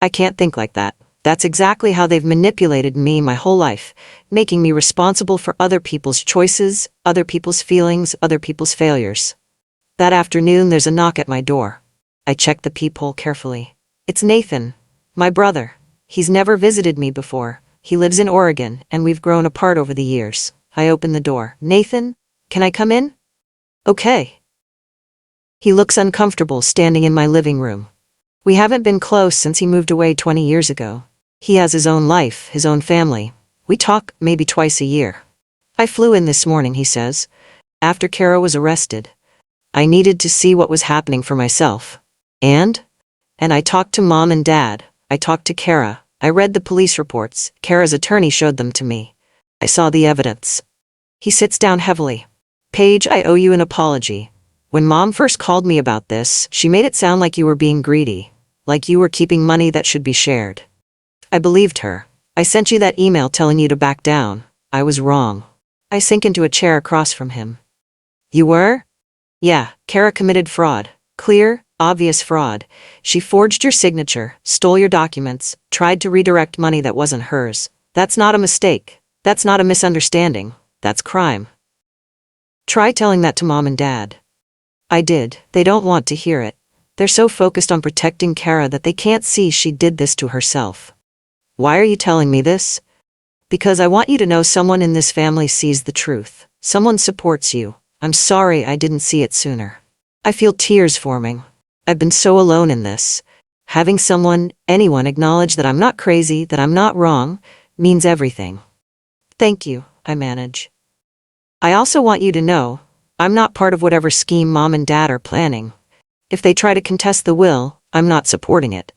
I can't think like that. That's exactly how they've manipulated me my whole life, making me responsible for other people's choices, other people's feelings, other people's failures. That afternoon, there's a knock at my door. I check the peephole carefully. It's Nathan, my brother. He's never visited me before. He lives in Oregon, and we've grown apart over the years. I open the door. Nathan, can I come in? Okay. He looks uncomfortable standing in my living room. We haven't been close since he moved away 20 years ago. He has his own life, his own family. We talk maybe twice a year. I flew in this morning, he says, after Kara was arrested. I needed to see what was happening for myself. And I talked to Mom and Dad. I talked to Kara. I read the police reports. Kara's attorney showed them to me. I saw the evidence. He sits down heavily. Paige, I owe you an apology. When Mom first called me about this, she made it sound like you were being greedy, like you were keeping money that should be shared. I believed her. I sent you that email telling you to back down. I was wrong. I sink into a chair across from him. You were? Yeah, Kara committed fraud. Clear, obvious fraud. She forged your signature, stole your documents, tried to redirect money that wasn't hers. That's not a mistake. That's not a misunderstanding. That's crime. Try telling that to Mom and Dad. I did. They don't want to hear it. They're so focused on protecting Kara that they can't see she did this to herself. Why are you telling me this? Because I want you to know someone in this family sees the truth. Someone supports you. I'm sorry I didn't see it sooner. I feel tears forming. I've been so alone in this. Having someone, anyone acknowledge that I'm not crazy, that I'm not wrong, means everything. Thank you, I manage. I also want you to know, I'm not part of whatever scheme Mom and Dad are planning. If they try to contest the will, I'm not supporting it.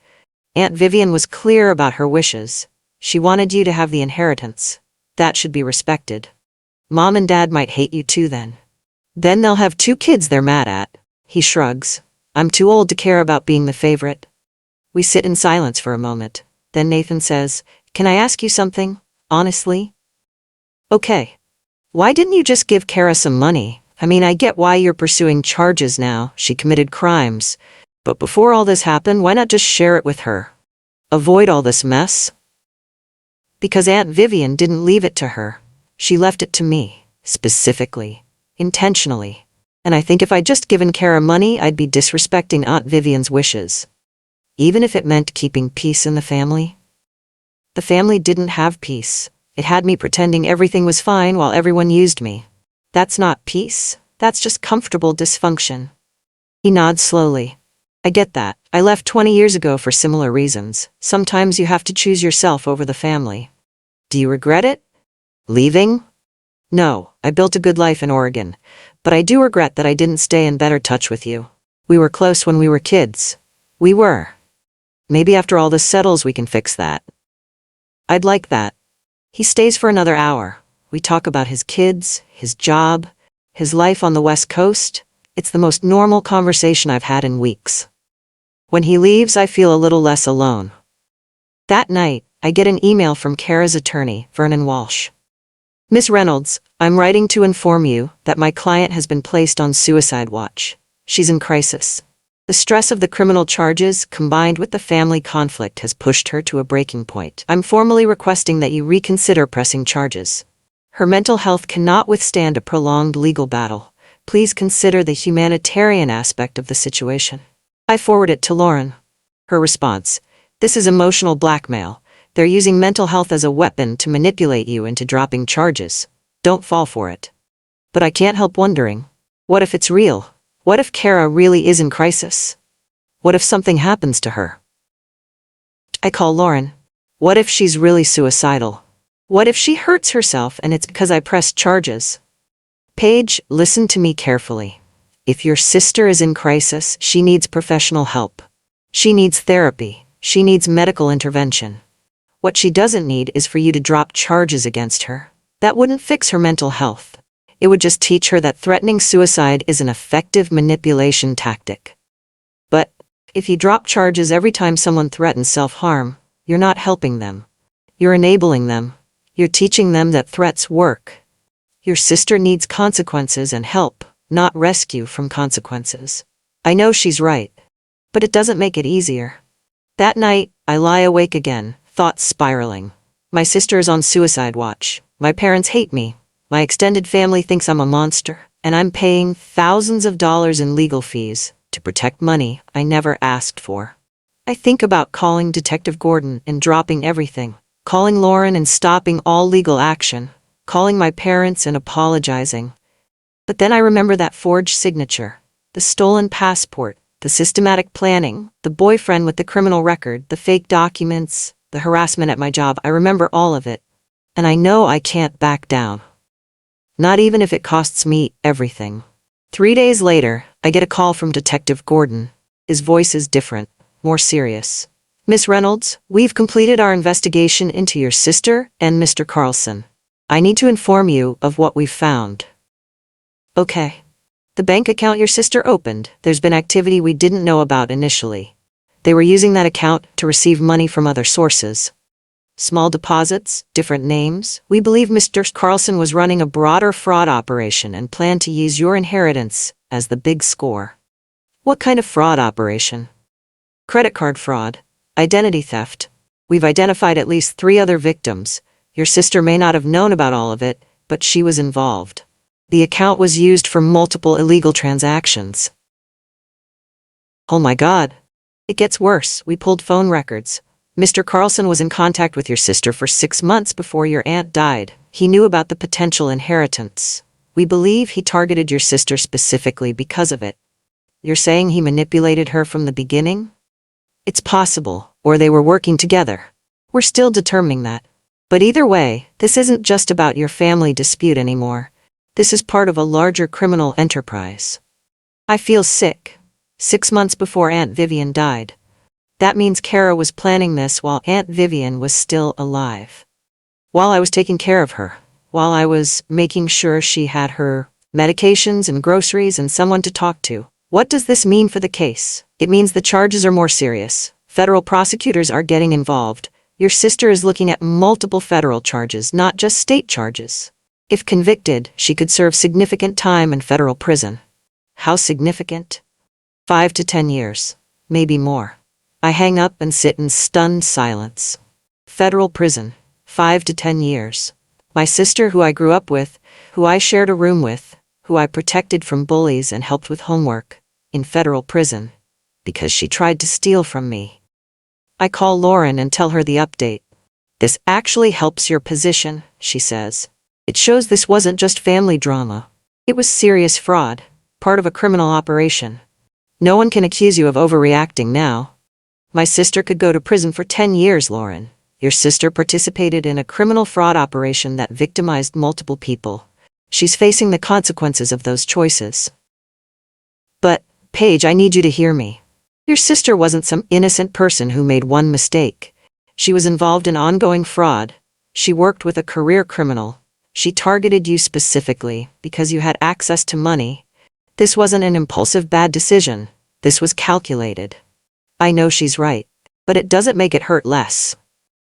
Aunt Vivian was clear about her wishes. She wanted you to have the inheritance. That should be respected. Mom and Dad might hate you too then. Then they'll have 2 kids they're mad at. He shrugs. I'm too old to care about being the favorite. We sit in silence for a moment. Then Nathan says, Can I ask you something, honestly? Okay. Why didn't you just give Kara some money? I mean, I get why you're pursuing charges now. She committed crimes. But before all this happened, why not just share it with her? Avoid all this mess? Because Aunt Vivian didn't leave it to her. She left it to me, specifically, intentionally. And I think if I'd just given Kara money, I'd be disrespecting Aunt Vivian's wishes. Even if it meant keeping peace in the family. The family didn't have peace. It had me pretending everything was fine while everyone used me. That's not peace. That's just comfortable dysfunction. He nods slowly. I get that. I left 20 years ago for similar reasons. Sometimes you have to choose yourself over the family. Do you regret it? Leaving? No, I built a good life in Oregon. But I do regret that I didn't stay in better touch with you. We were close when we were kids. We were. Maybe after all this settles we can fix that. I'd like that. He stays for another hour. We talk about his kids, his job, his life on the West Coast. It's the most normal conversation I've had in weeks. When he leaves, I feel a little less alone. That night, I get an email from Kara's attorney, Vernon Walsh. Miss Reynolds, I'm writing to inform you that my client has been placed on suicide watch. She's in crisis. The stress of the criminal charges, combined with the family conflict, has pushed her to a breaking point. I'm formally requesting that you reconsider pressing charges. Her mental health cannot withstand a prolonged legal battle. Please consider the humanitarian aspect of the situation. I forward it to Lauren. Her response: This is emotional blackmail. They're using mental health as a weapon to manipulate you into dropping charges. Don't fall for it. But I can't help wondering, what if it's real? What if Kara really is in crisis? What if something happens to her? I call Lauren. What if she's really suicidal? What if she hurts herself and it's because I pressed charges? Paige, listen to me carefully. If your sister is in crisis, she needs professional help. She needs therapy. She needs medical intervention. What she doesn't need is for you to drop charges against her. That wouldn't fix her mental health. It would just teach her that threatening suicide is an effective manipulation tactic. But if you drop charges every time someone threatens self-harm, you're not helping them. You're enabling them. You're teaching them that threats work. Your sister needs consequences and help, not rescue from consequences. I know she's right, but it doesn't make it easier. That night, I lie awake again, thoughts spiraling. My sister is on suicide watch. My parents hate me. My extended family thinks I'm a monster, and I'm paying thousands of dollars in legal fees to protect money I never asked for. I think about calling Detective Gordon and dropping everything, calling Lauren and stopping all legal action, calling my parents and apologizing. But then I remember that forged signature, the stolen passport, the systematic planning, the boyfriend with the criminal record, the fake documents, the harassment at my job. I remember all of it. And I know I can't back down. Not even if it costs me everything. 3 days later, I get a call from Detective Gordon. His voice is different, more serious. Miss Reynolds, we've completed our investigation into your sister and Mr. Carlson. I need to inform you of what we've found. Okay. The bank account your sister opened, there's been activity we didn't know about initially. They were using that account to receive money from other sources. Small deposits, different names. We believe Mr. Carlson was running a broader fraud operation and planned to use your inheritance as the big score. What kind of fraud operation? Credit card fraud, identity theft. We've identified at least 3 other victims. Your sister may not have known about all of it, but she was involved. The account was used for multiple illegal transactions. Oh my God. It gets worse. We pulled phone records. Mr. Carlson was in contact with your sister for 6 months before your aunt died. He knew about the potential inheritance. We believe he targeted your sister specifically because of it. You're saying he manipulated her from the beginning? It's possible, or they were working together. We're still determining that. But either way, this isn't just about your family dispute anymore. This is part of a larger criminal enterprise. I feel sick. 6 months before Aunt Vivian died. That means Kara was planning this while Aunt Vivian was still alive. While I was taking care of her. While I was making sure she had her medications and groceries and someone to talk to. What does this mean for the case? It means the charges are more serious. Federal prosecutors are getting involved. Your sister is looking at multiple federal charges, not just state charges. If convicted, she could serve significant time in federal prison. How significant? 5 to 10 years. Maybe more. I hang up and sit in stunned silence. Federal prison. 5 to 10 years. My sister, who I grew up with, who I shared a room with, who I protected from bullies and helped with homework, in federal prison. Because she tried to steal from me. I call Lauren and tell her the update. This actually helps your position, she says. It shows this wasn't just family drama. It was serious fraud, part of a criminal operation. No one can accuse you of overreacting now. My sister could go to prison for 10 years, Lauren. Your sister participated in a criminal fraud operation that victimized multiple people. She's facing the consequences of those choices. But, Paige, I need you to hear me. Your sister wasn't some innocent person who made one mistake. She was involved in ongoing fraud. She worked with a career criminal. She targeted you specifically because you had access to money. This wasn't an impulsive bad decision. This was calculated. I know she's right, but it doesn't make it hurt less.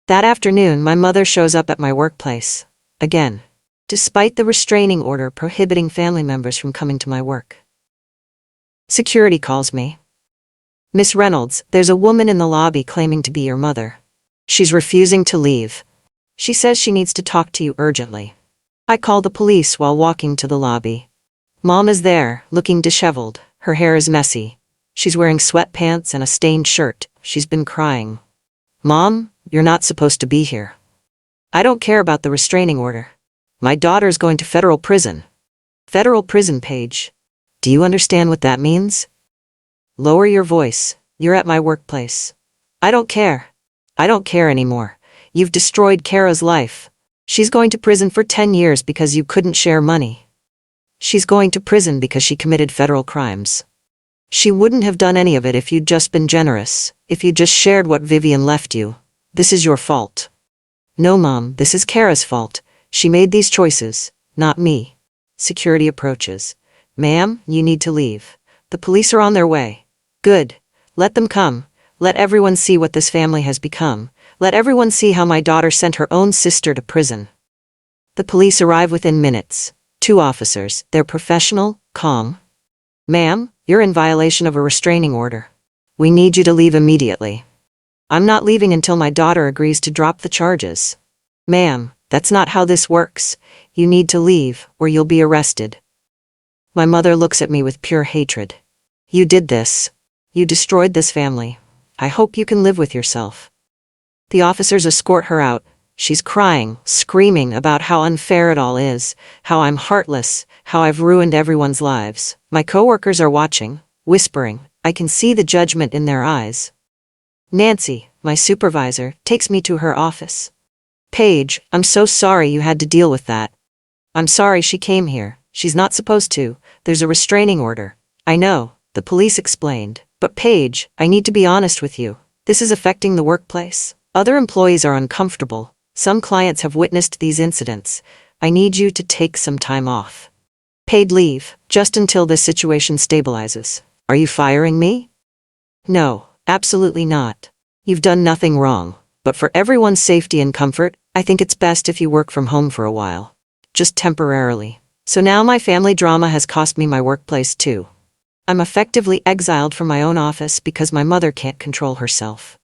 That afternoon, my mother shows up at my workplace. Again. Despite the restraining order prohibiting family members from coming to my work. Security calls me. Miss Reynolds, there's a woman in the lobby claiming to be your mother. She's refusing to leave. She says she needs to talk to you urgently. I call the police while walking to the lobby. Mom is there, looking disheveled. Her hair is messy. She's wearing sweatpants and a stained shirt. She's been crying. Mom, you're not supposed to be here. I don't care about the restraining order. My daughter's going to federal prison. Federal prison, Paige. Do you understand what that means? Lower your voice. You're at my workplace. I don't care. I don't care anymore. You've destroyed Kara's life. She's going to prison for 10 years because you couldn't share money. She's going to prison because she committed federal crimes. She wouldn't have done any of it if you'd just been generous, if you'd just shared what Vivian left you. This is your fault. No, Mom, this is Kara's fault. She made these choices, not me. Security approaches. Ma'am, you need to leave. The police are on their way. Good. Let them come. Let everyone see what this family has become. Let everyone see how my daughter sent her own sister to prison. The police arrive within minutes. 2 officers. They're professional, calm. Ma'am, you're in violation of a restraining order. We need you to leave immediately. I'm not leaving until my daughter agrees to drop the charges. Ma'am, that's not how this works. You need to leave, or you'll be arrested. My mother looks at me with pure hatred. You did this. You destroyed this family. I hope you can live with yourself. The officers escort her out. She's crying, screaming about how unfair it all is, how I'm heartless, how I've ruined everyone's lives. My coworkers are watching, whispering. I can see the judgment in their eyes. Nancy, my supervisor, takes me to her office. Paige, I'm so sorry you had to deal with that. I'm sorry she came here. She's not supposed to. There's a restraining order. I know, the police explained. But Paige, I need to be honest with you. This is affecting the workplace. Other employees are uncomfortable. Some clients have witnessed these incidents. I need you to take some time off. Paid leave, just until this situation stabilizes. Are you firing me? No, absolutely not. You've done nothing wrong. But for everyone's safety and comfort, I think it's best if you work from home for a while. Just temporarily. So now my family drama has cost me my workplace too. I'm effectively exiled from my own office because my mother can't control herself.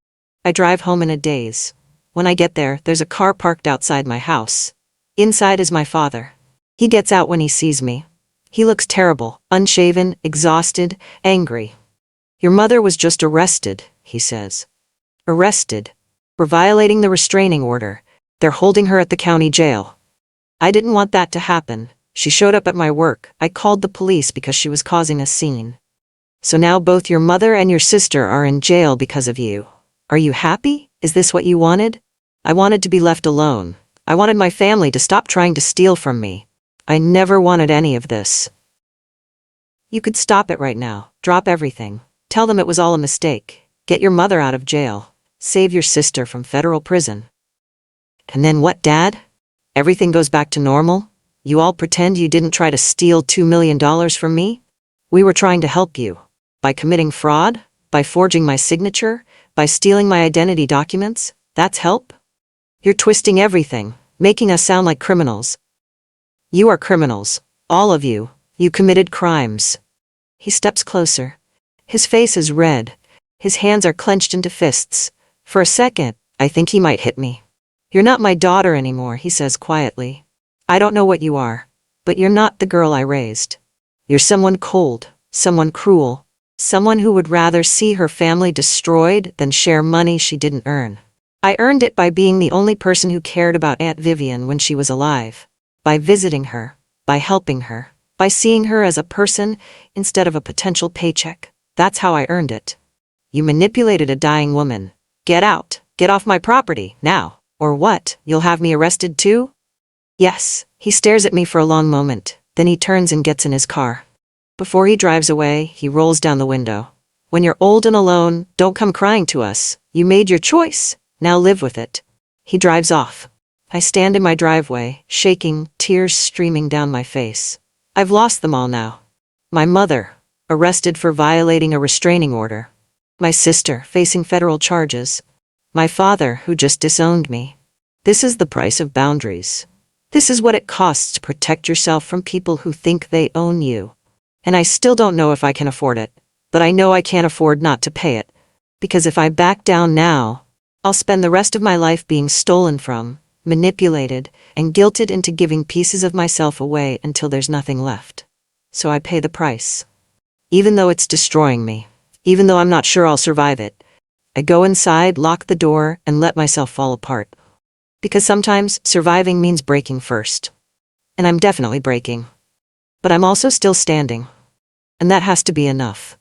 I drive home in a daze. When I get there, there's a car parked outside my house. Inside is my father. He gets out when he sees me. He looks terrible, unshaven, exhausted, angry. Your mother was just arrested, he says. Arrested? For violating the restraining order. They're holding her at the county jail. I didn't want that to happen. She showed up at my work. I called the police because she was causing a scene. So now both your mother and your sister are in jail because of you. Are you happy? Is this what you wanted? I wanted to be left alone. I wanted my family to stop trying to steal from me. I never wanted any of this. You could stop it right now. Drop everything. Tell them it was all a mistake. Get your mother out of jail. Save your sister from federal prison. And then what, Dad? Everything goes back to normal? You all pretend you didn't try to steal $2 million from me? We were trying to help you. By committing fraud? By forging my signature? By stealing my identity documents? That's help? You're twisting everything, making us sound like criminals. You are criminals. All of you. You committed crimes. He steps closer. His face is red. His hands are clenched into fists. For a second, I think he might hit me. You're not my daughter anymore, he says quietly. I don't know what you are, but you're not the girl I raised. You're someone cold, someone cruel, someone who would rather see her family destroyed than share money she didn't earn. I earned it by being the only person who cared about Aunt Vivian when she was alive, by visiting her, by helping her, by seeing her as a person instead of a potential paycheck. That's how I earned it. You manipulated a dying woman. Get out. Get off my property, now. Or what? You'll have me arrested too? Yes. He stares at me for a long moment. Then he turns and gets in his car. Before he drives away, he rolls down the window. When you're old and alone, don't come crying to us. You made your choice. Now live with it. He drives off. I stand in my driveway, shaking, tears streaming down my face. I've lost them all now. My mother, arrested for violating a restraining order. My sister, facing federal charges. My father, who just disowned me. This is the price of boundaries. This is what it costs to protect yourself from people who think they own you. And I still don't know if I can afford it, but I know I can't afford not to pay it. Because if I back down now, I'll spend the rest of my life being stolen from, manipulated, and guilted into giving pieces of myself away until there's nothing left. So I pay the price. Even though it's destroying me, even though I'm not sure I'll survive it, I go inside, lock the door, and let myself fall apart. Because sometimes surviving means breaking first. And I'm definitely breaking. But I'm also still standing. And that has to be enough.